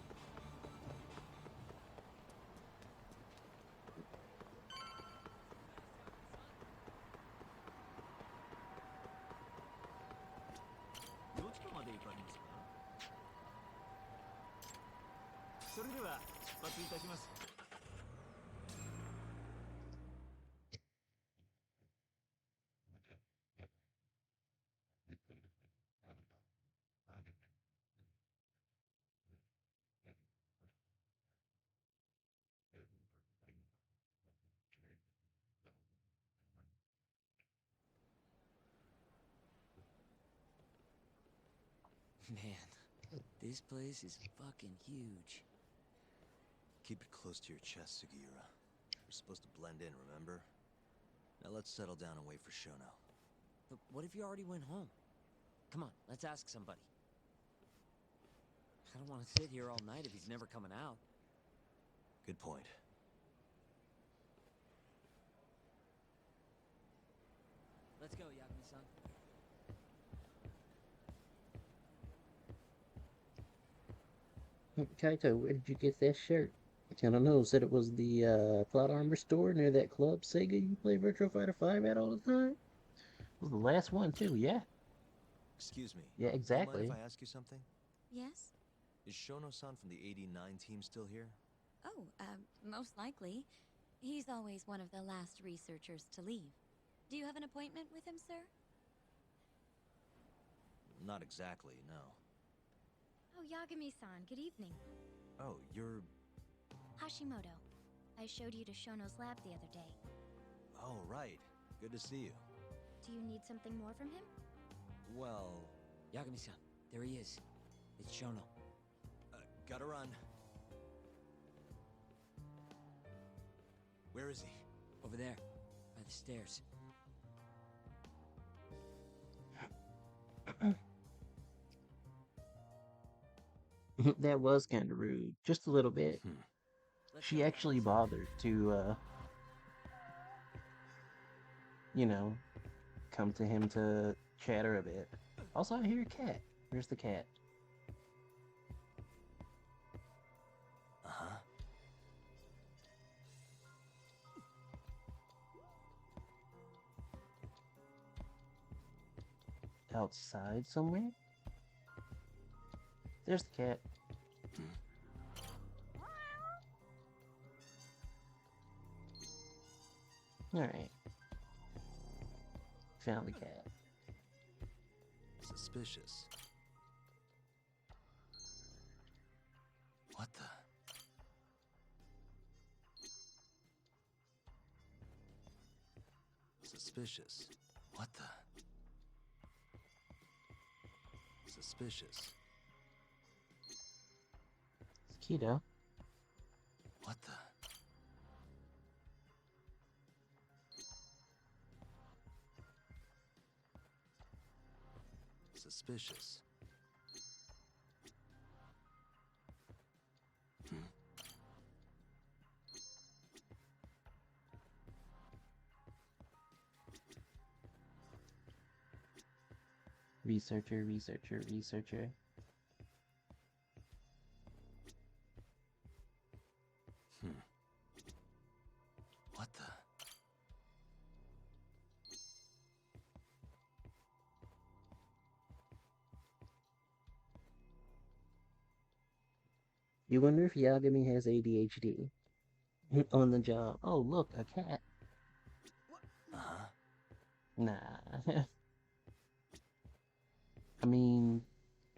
Man, this place is fucking huge. Keep it close to your chest, Sugiura. We're supposed to blend in, remember? Now let's settle down and wait for Shono. But what if you already went home? Come on, let's ask somebody. I don't want to sit here all night if he's never coming out. Good point. Let's go, Yagami-san. Kaito, where did you get that shirt? I don't know. Said it was the plot armor store near that club Sega you play Virtua Fighter 5 at all the time. It was the last one too, yeah. Excuse me. Yeah, Do you exactly. mind if I ask you something? Yes? Is Shono-san from the 89 team still here? Oh, most likely. He's always one of the last researchers to leave. Do you have an appointment with him, sir? Not exactly, no. Oh, Yagami-san, good evening. Oh, you're... Hashimoto. I showed you to Shono's lab the other day. Oh, right. Good to see you. Do you need something more from him? Well... Yagami-san, there he is. It's Shono. Gotta run. Where is he? Over there, by the stairs. That was kind of rude. Just a little bit. She actually bothered to, you know, come to him to chatter a bit. Also, I hear a cat. Where's the cat? Uh-huh. Outside somewhere? There's the cat. Alright. Found the cat. Suspicious. What the? Suspicious. What the? Suspicious. It's Keto. What the? Suspicious. Researcher, researcher, researcher. What the? You wonder if Yagami has ADHD on the job. Oh, look, a cat. Nah. I mean,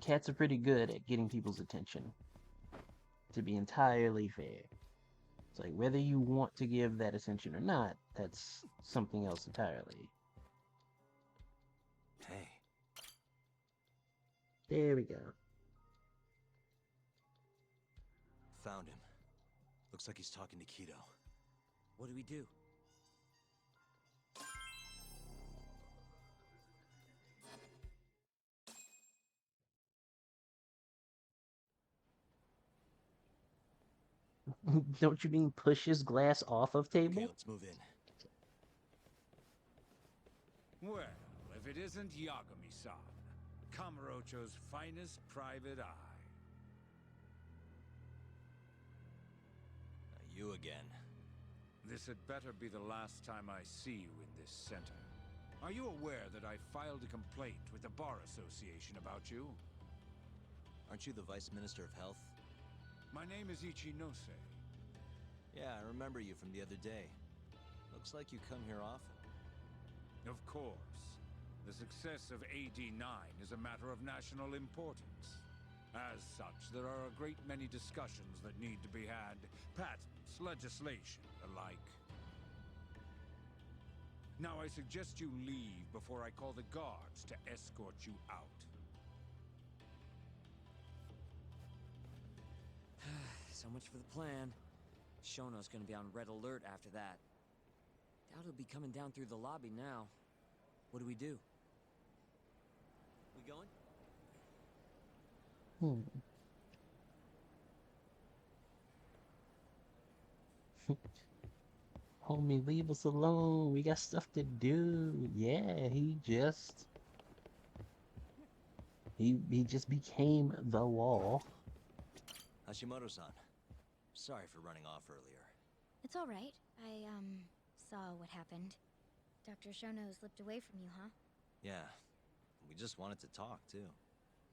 cats are pretty good at getting people's attention, to be entirely fair. It's like whether you want to give that attention or not, that's something else entirely. Hey. There we go. Found him. Looks like he's talking to Keto. What do we do? Don't you mean push his glass off of Okay, table? let's move in. Well, if it isn't Yagami-san, Kamurocho's finest private eye. You again. This had better be the last time I see you in this center. Are you aware that I filed a complaint with the Bar Association about you? Aren't you the Vice Minister of Health? My name is Ichinose. Yeah, I remember you from the other day. Looks like you come here often. Of course. The success of AD9 is a matter of national importance. As such, there are a great many discussions that need to be had. Patents, legislation, alike. Now I suggest you leave before I call the guards to escort you out. So much for the plan. Shono's gonna be on red alert after that. Doubt he'll be coming down through the lobby now. What do we do? We going? Homie, leave us alone. We got stuff to do. Yeah, he just became the wall. Hashimoto-san. Sorry for running off earlier. It's all right. I, saw what happened. Dr. Shono slipped away from you, huh? Yeah. We just wanted to talk, too.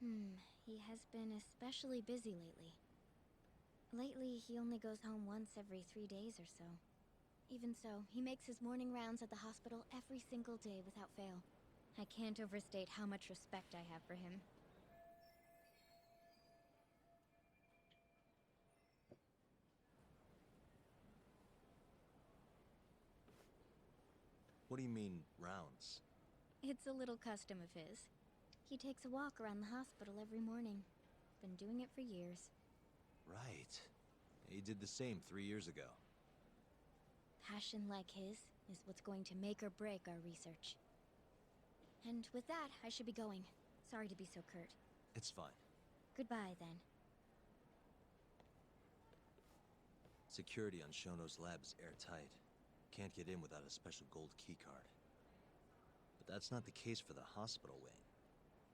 He has been especially busy lately. Lately, he only goes home once every 3 days or so. Even so, he makes his morning rounds at the hospital every single day without fail. I can't overstate how much respect I have for him. What do you mean, rounds? It's a little custom of his. He takes a walk around the hospital every morning. Been doing it for years. Right. He did the same 3 years ago. Passion like his is what's going to make or break our research. And with that, I should be going. Sorry to be so curt. It's fine. Goodbye, then. Security on Shono's lab is airtight. Can't get in without a special gold keycard. But that's not the case for the hospital wing.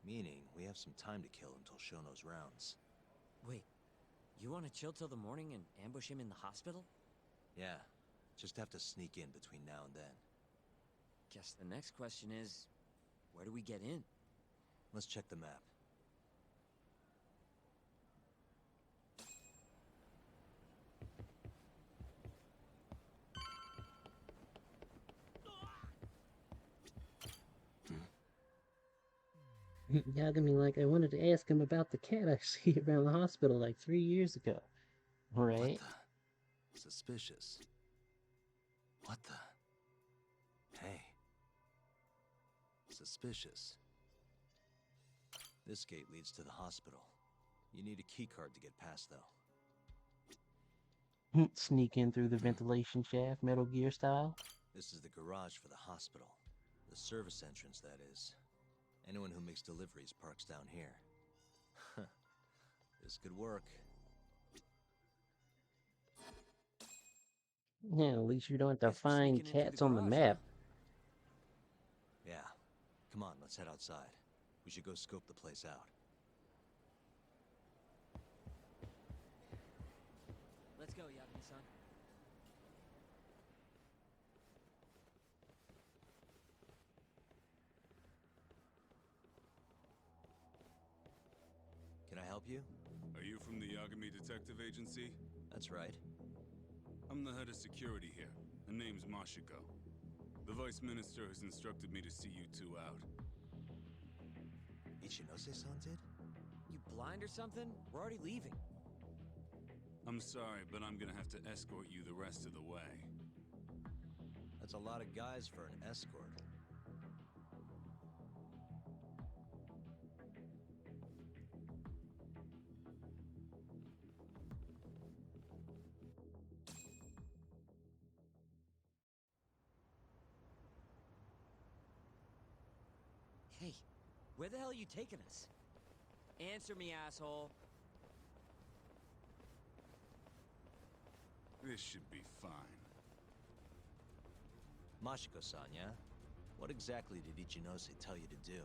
Meaning, we have some time to kill until Shono's rounds. Wait, you want to chill till the morning and ambush him in the hospital? Yeah, just have to sneak in between now and then. Guess the next question is, where do we get in? Let's check the map. Yagami, like, I wanted to ask him about the cat I see around the hospital like 3 years ago. Right? What the? Suspicious. What the? Hey. Suspicious. This gate leads to the hospital. You need a keycard to get past, though. Sneak in through the ventilation shaft, Metal Gear style. This is the garage for the hospital. The service entrance, that is. Anyone who makes deliveries parks down here. This could work. Yeah, at least you don't have to Guess we're find sneaking in through cats the on the garage, map. Yeah. Come on, let's head outside. We should go scope the place out. Let's go, Yagami-san. Can I help you? Are you from the Yagami Detective Agency? That's right. I'm the head of security here. Her name's Mashiko. The Vice Minister has instructed me to see you two out. Ichinose-san did? You blind or something? We're already leaving. I'm sorry, but I'm gonna have to escort you the rest of the way. That's a lot of guys for an escort. Hey, where the hell are you taking us? Answer me, asshole. This should be fine. Mashiko-san, yeah? What exactly did Ichinose tell you to do?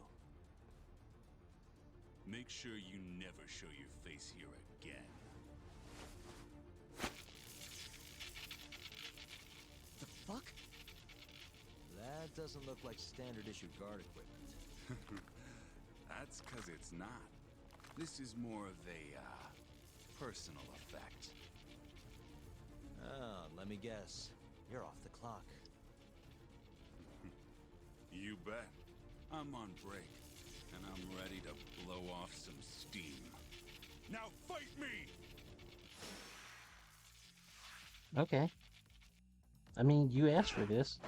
Make sure you never show your face here again. The fuck? That doesn't look like standard issue guard equipment. That's 'cause it's not. This is more of a, personal effect. Oh, let me guess. You're off the clock. You bet. I'm on break, and I'm ready to blow off some steam. Now fight me! Okay. I mean, you asked for this.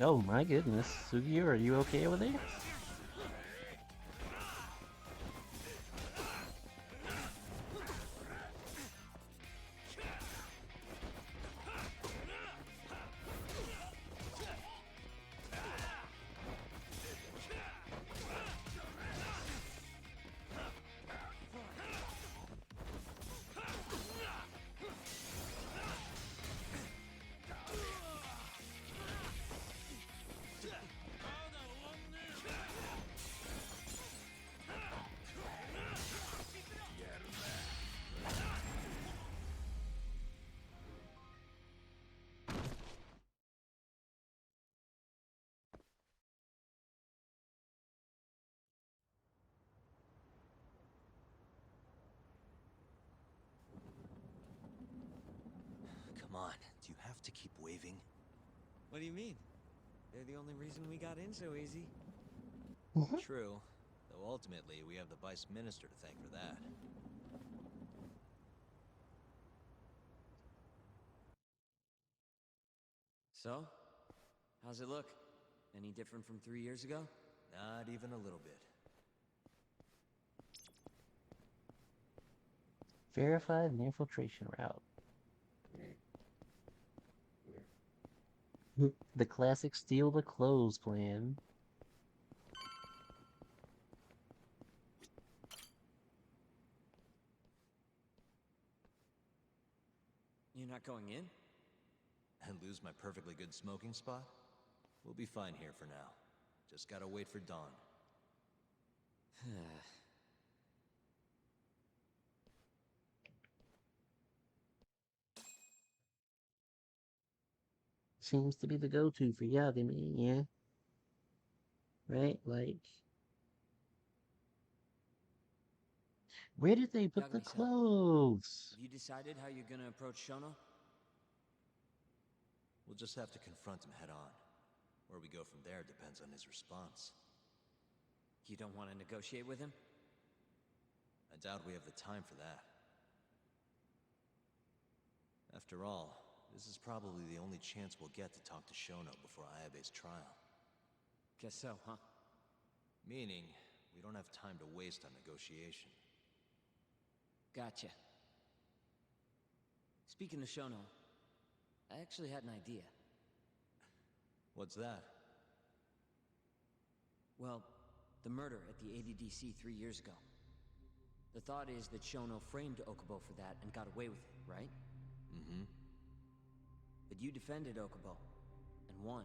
Oh my goodness. Sugiura, are you okay over there? Come on, do you have to keep waving? What do you mean? They're the only reason we got in so easy. True, though ultimately we have the Vice Minister to thank for that. So, how's it look? Any different from 3 years ago? Not even a little bit. Verified the infiltration route. The classic steal the clothes plan. You're not going in? And lose my perfectly good smoking spot? We'll be fine here for now. Just gotta wait for dawn. Seems to be the go-to for Yagami, yeah? Right? Like... Where did they put the Yagami-san, clothes? have you decided how you're gonna approach Shono? We'll just have to confront him head on. Where we go from there depends on his response. You don't want to negotiate with him? I doubt we have the time for that. After all, this is probably the only chance we'll get to talk to Shono before Ayabe's trial. Guess so, huh? Meaning, we don't have time to waste on negotiation. Gotcha. Speaking of Shono, I actually had an idea. What's that? Well, the murder at the ADDC 3 years ago. The thought is that Shono framed Okubo for that and got away with it, right? Mm-hmm. But you defended Okubo, and won.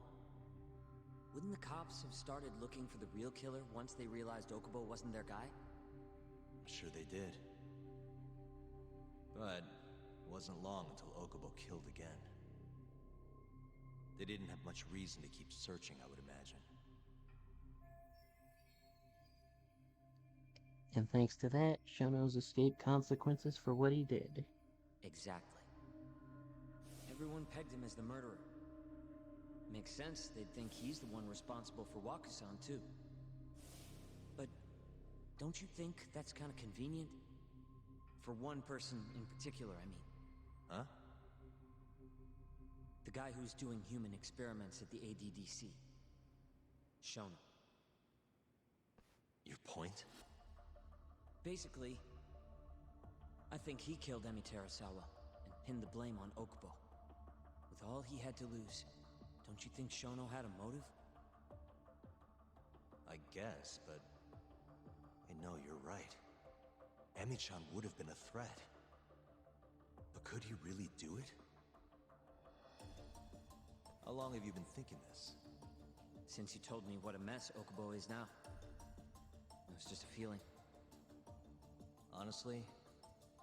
Wouldn't the cops have started looking for the real killer once they realized Okubo wasn't their guy? I'm sure they did. But it wasn't long until Okubo killed again. They didn't have much reason to keep searching, I would imagine. And thanks to that, Shono's escaped consequences for what he did. Exactly. Everyone pegged him as the murderer. Makes sense, they'd think he's the one responsible for Wakusan, too. But don't you think that's kind of convenient? For one person in particular, I mean. Huh? The guy who's doing human experiments at the ADDC. Shono. Your point? Basically, I think he killed Emi Terasawa and pinned the blame on Okubo. With all he had to lose, don't you think Shono had a motive? I guess, but... Hey, no, you're right. Emi-chan would have been a threat. But could he really do it? How long have you been thinking this? Since you told me what a mess Okubo is now. It was just a feeling. Honestly,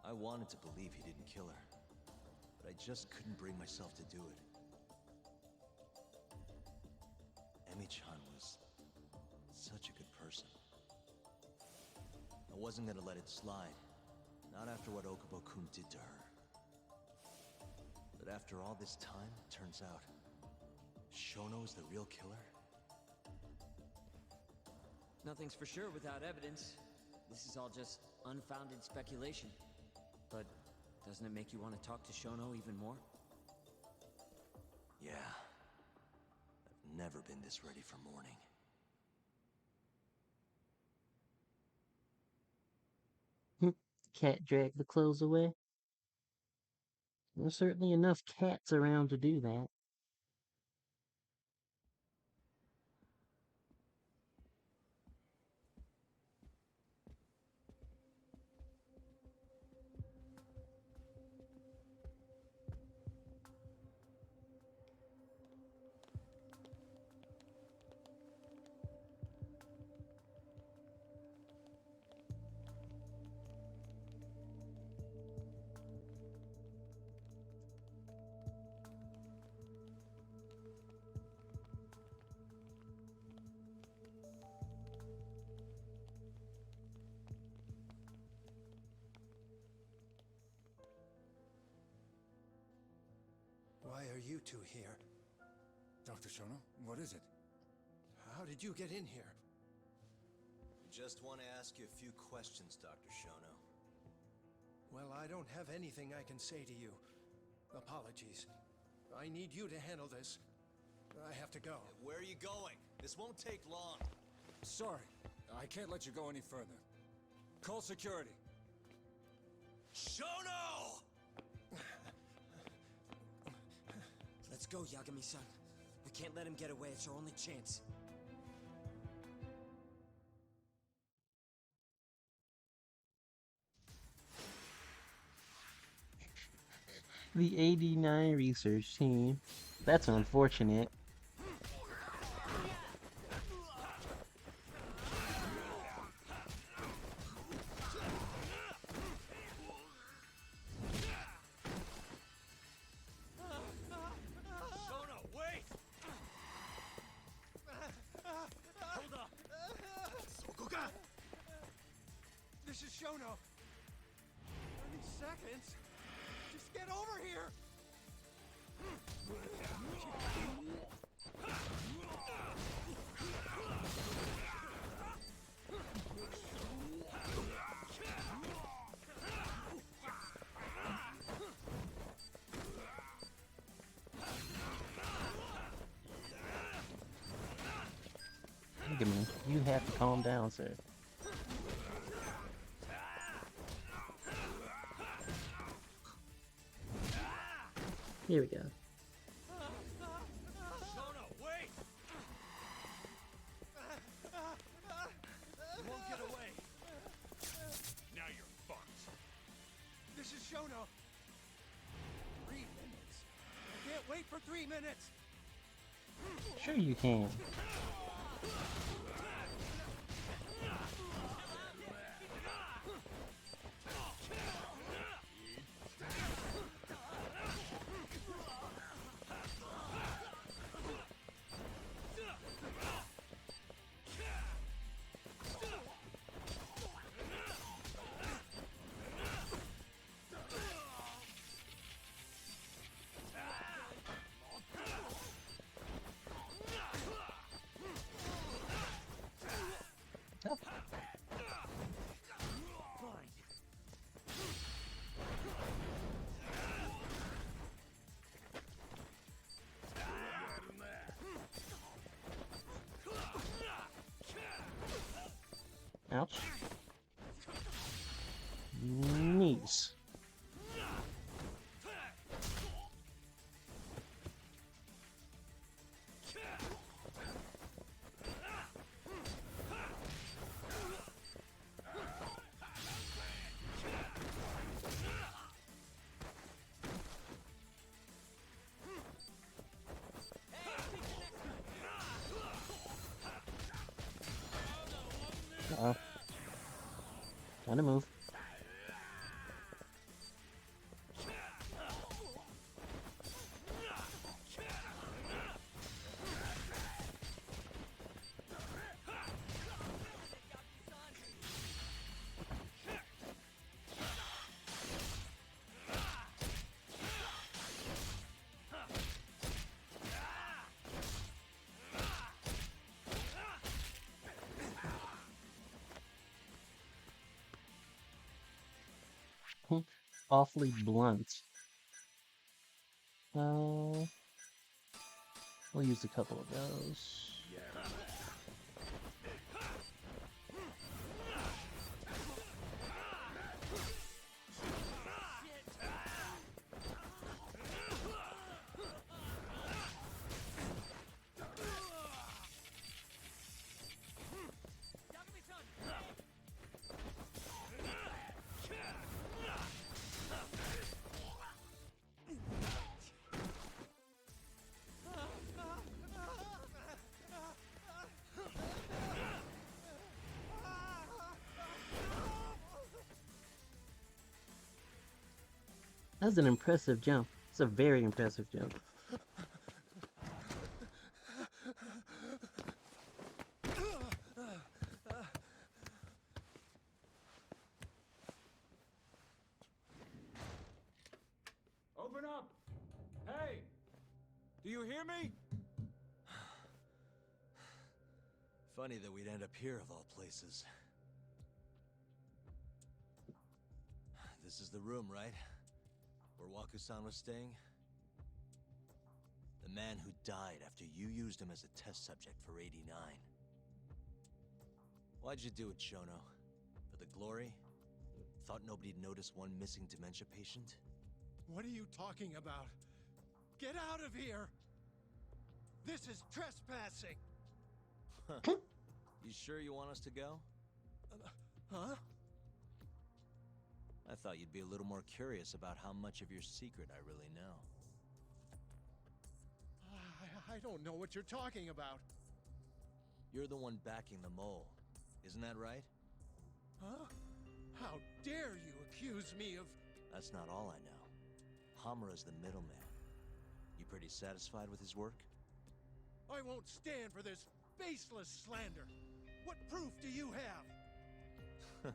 I wanted to believe he didn't kill her. But I just couldn't bring myself to do it. Emi-chan was such a good person. I wasn't gonna let it slide. Not after what Okubo-kun did to her. But after all this time, it turns out, Shono is the real killer? Nothing's for sure without evidence. This is all just unfounded speculation. But doesn't it make you want to talk to Shono even more? Yeah. I've never been this ready for mourning. Cat dragged the clothes away. There's certainly enough cats around to do that. Why are you two here? Dr. Shono, what is it? How did you get in here? I just want to ask you a few questions, Dr. Shono. Well, I don't have anything I can say to you. Apologies. I need you to handle this. I have to go. Where are you going? This won't take long. Sorry, I can't let you go any further. Call security. Shono! Let's go, Yagami-san. We can't let him get away. It's our only chance. The 89 research team. That's unfortunate. This is Shono. 30 seconds? Just get over here! Yagami, you have to calm down, sir. Here we go. Shona, wait! You won't get away. Now you're fucked. This is Shona. 3 minutes. I can't wait for 3 minutes. Sure you can. Ouch. Knees. Uh-oh. Time to move. Awfully blunt. We'll use a couple of those. That's an impressive jump. It's a very impressive jump. Open up! Hey! Do you hear me? Funny that we'd end up here of all places. This is the room, right? Where Waku-san was staying? The man who died after you used him as a test subject for 89. Why'd you do it, Shono? For the glory? Thought nobody'd notice one missing dementia patient? What are you talking about? Get out of here! This is trespassing! You sure you want us to go? Huh? I thought you'd be a little more curious about how much of your secret I really know. I don't know what you're talking about. You're the one backing the mole, isn't that right? Huh? How dare you accuse me of... That's not all I know. Hamura's the middleman. You pretty satisfied with his work? I won't stand for this baseless slander. What proof do you have?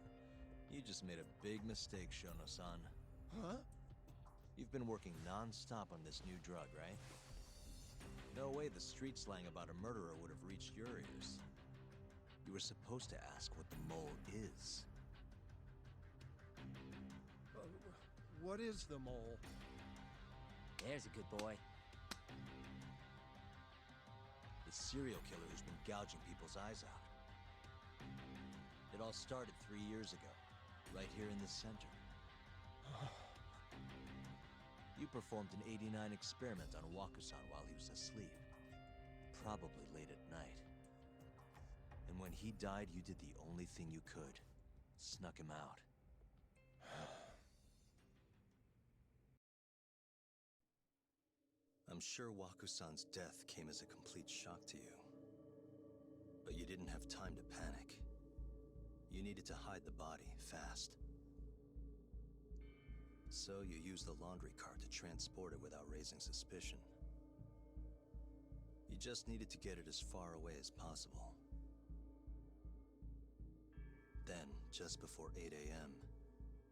You just made a big mistake, Shono-san. Huh? You've been working non-stop on this new drug, right? No way the street slang about a murderer would have reached your ears. You were supposed to ask what the mole is. What is the mole? There's a good boy. The serial killer who's been gouging people's eyes out. It all started 3 years ago, right here in this center. You performed an 89 experiment on Waku-san while he was asleep. Probably late at night. And when he died, you did the only thing you could. Snuck him out. I'm sure Waku-san's death came as a complete shock to you. But you didn't have time to panic. You needed to hide the body, fast. So you used the laundry cart to transport it without raising suspicion. You just needed to get it as far away as possible. Then, just before 8 a.m.,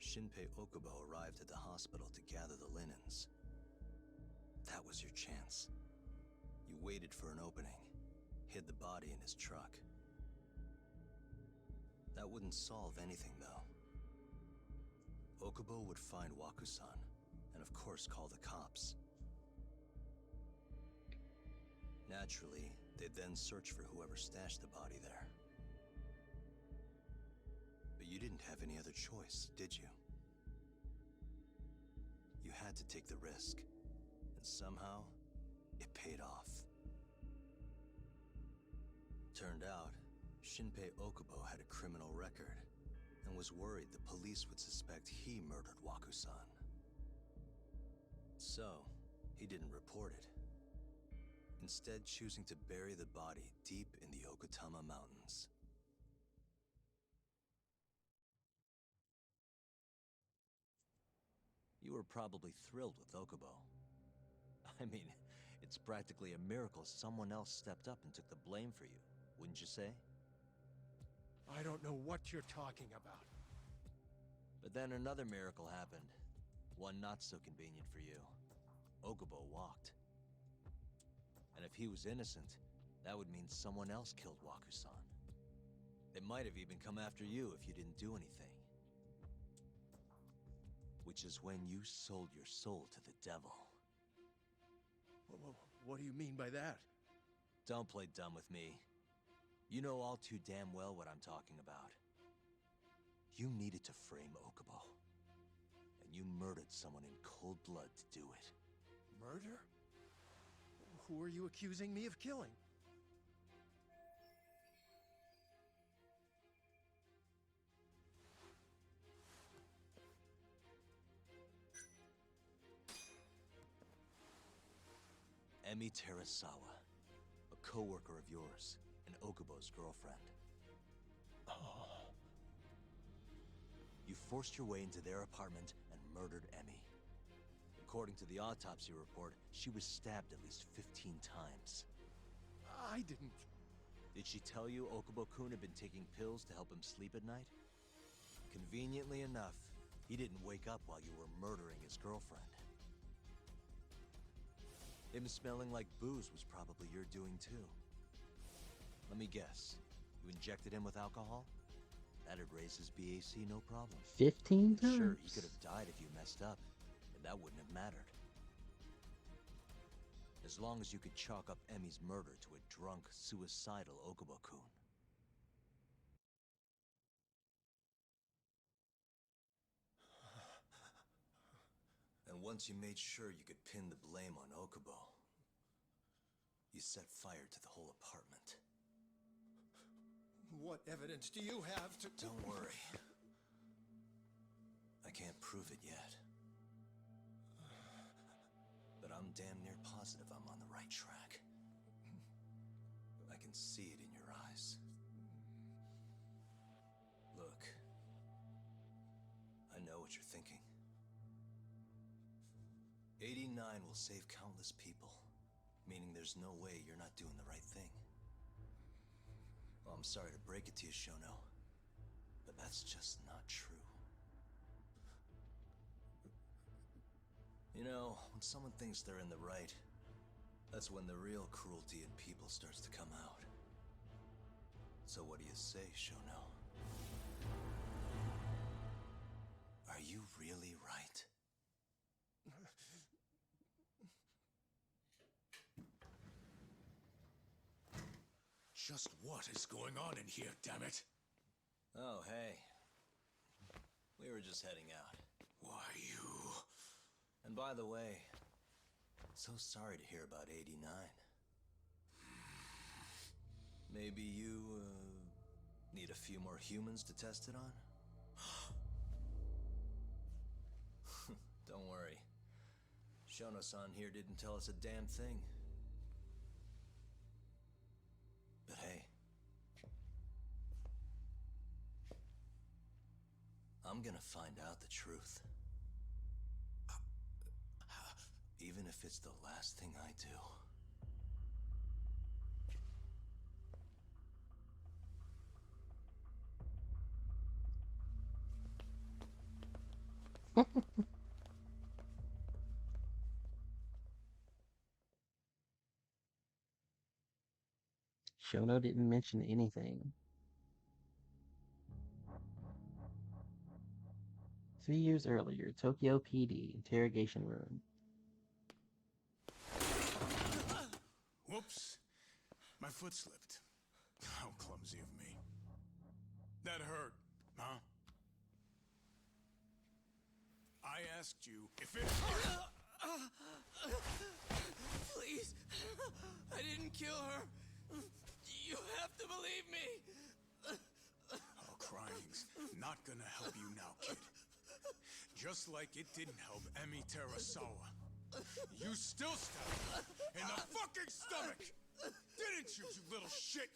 Shinpei Okubo arrived at the hospital to gather the linens. That was your chance. You waited for an opening, hid the body in his truck. That wouldn't solve anything, though. Okubo would find Waku-san, and of course call the cops. Naturally, they'd then search for whoever stashed the body there. But you didn't have any other choice, did you? You had to take the risk. Somehow, it paid off. Turned out, Shinpei Okubo had a criminal record and was worried the police would suspect he murdered Waku-san. So, he didn't report it, instead choosing to bury the body deep in the Okutama Mountains. You were probably thrilled with Okubo. I mean, it's practically a miracle someone else stepped up and took the blame for you, wouldn't you say? I don't know what you're talking about. But then another miracle happened. One not so convenient for you. Okubo walked. And if he was innocent, that would mean someone else killed Waku-san. They might have even come after you if you didn't do anything. Which is when you sold your soul to the devil. What do you mean by that? Don't play dumb with me. You know all too damn well what I'm talking about. You needed to frame Okubo. And you murdered someone in cold blood to do it. Murder? Who are you accusing me of killing? Emi Terasawa, a co-worker of yours, and Okubo's girlfriend. Oh. You forced your way into their apartment and murdered Emi. According to the autopsy report, she was stabbed at least 15 times. I didn't... Did she tell you Okubo-kun had been taking pills to help him sleep at night? Conveniently enough, he didn't wake up while you were murdering his girlfriend. Him smelling like booze was probably your doing too. Let me guess. You injected him with alcohol? That'd raise his BAC no problem. 15 times? Sure, he could have died if you messed up, and that wouldn't have mattered. As long as you could chalk up Emi's murder to a drunk, suicidal Okubo-kun. And once you made sure you could pin the blame on Okubo, you set fire to the whole apartment. What evidence do you have to... Don't worry. I can't prove it yet. But I'm damn near positive I'm on the right track. I can see it in your eyes. Look. I know what you're thinking. 89 will save countless people, meaning there's no way you're not doing the right thing. Well, I'm sorry to break it to you, Shono, but that's just not true. You know, when someone thinks they're in the right, that's when the real cruelty in people starts to come out. So what do you say, Shono? Are you really right? Just what is going on in here, damn it? Oh, hey. We were just heading out. Why, you... And by the way, so sorry to hear about 89. Maybe you, need a few more humans to test it on? Don't worry. Shono-san here didn't tell us a damn thing. But hey, I'm gonna find out the truth. Even if it's the last thing I do. Shono didn't mention anything. 3 years earlier, Tokyo PD interrogation room. Whoops. My foot slipped. How clumsy of me. That hurt, huh? I asked you if it hurt. Please, I didn't kill her. You have to believe me. Oh, crying's not gonna help you now, kid. Just like it didn't help Emi Terasawa. You still stabbed her in the fucking stomach! Didn't you, you little shit?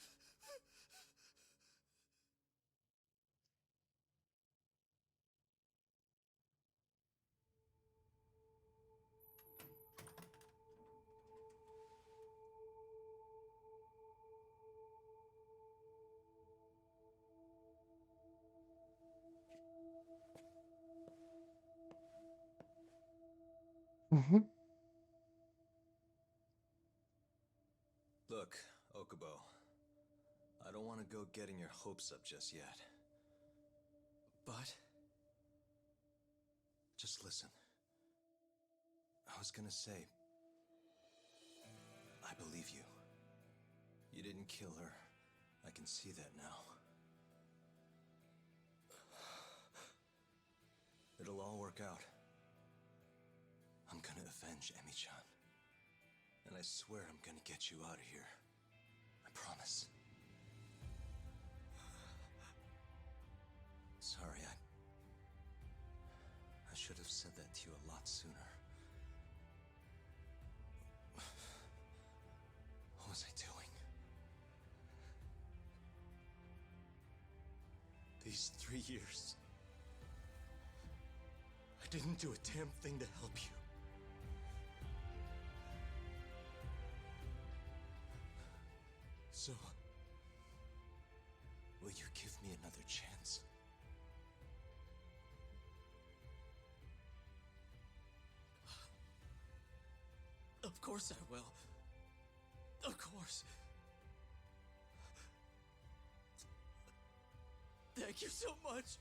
Look, Okubo. I don't want to go getting your hopes up just yet. But? Just listen. I was gonna say... I believe you. You didn't kill her. I can see that now. It'll all work out. I'm gonna avenge Emi-chan. And I swear I'm gonna get you out of here. I promise. Sorry, I should have said that to you a lot sooner. What was I doing? These 3 years, I didn't do a damn thing to help you. So, will you give me another chance? Of course I will. Of course. Thank you so much.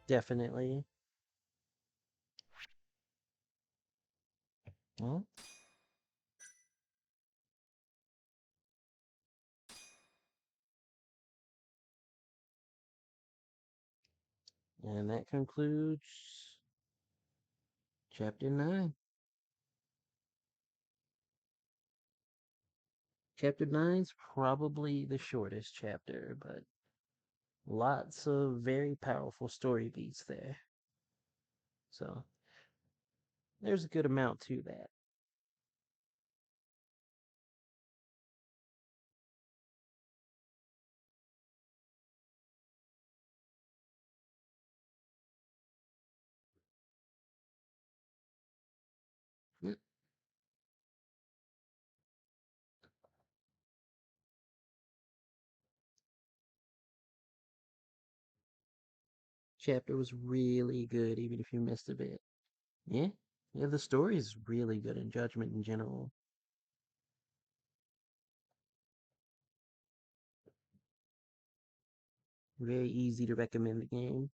Definitely. Well, and that concludes chapter 9. Chapter 9's probably the shortest chapter, but lots of very powerful story beats there. So there's a good amount to that. Mm. Chapter was really good, even if you missed a bit. Yeah, yeah, the story is really good in Judgment in general. Very easy to recommend the game.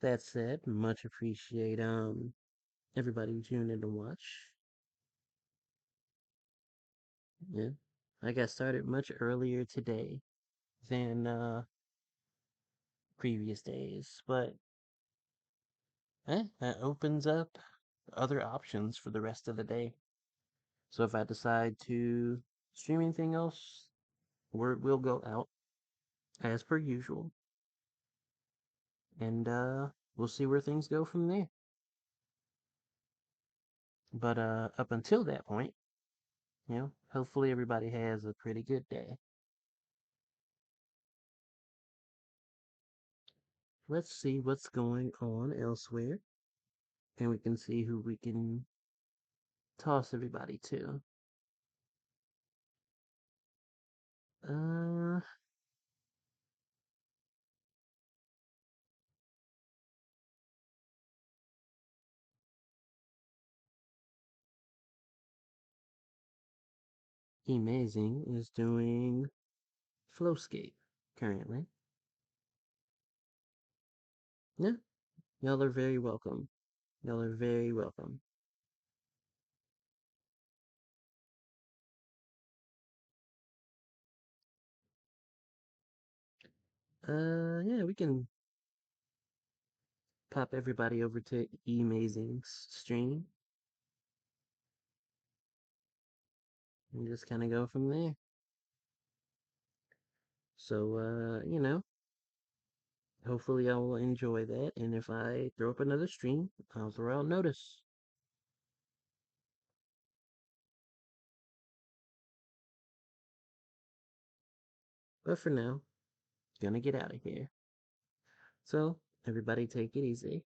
That said, much appreciate everybody who tuned in to watch. Yeah. I got started much earlier today than previous days, but that opens up other options for the rest of the day. So if I decide to stream anything else, word will go out as per usual, and we'll see where things go from there. But up until that point, hopefully everybody has a pretty good day. Let's see what's going on elsewhere, and we can see who we can toss everybody to. Uh, Amazing is doing Flowscape currently. Yeah, y'all are very welcome. Y'all are very welcome. Yeah, we can pop everybody over to Amazing's stream and just kind of go from there. So, hopefully y'all will enjoy that. And if I throw up another stream, I'll throw out notice. But for now, gonna get out of here. So, everybody take it easy.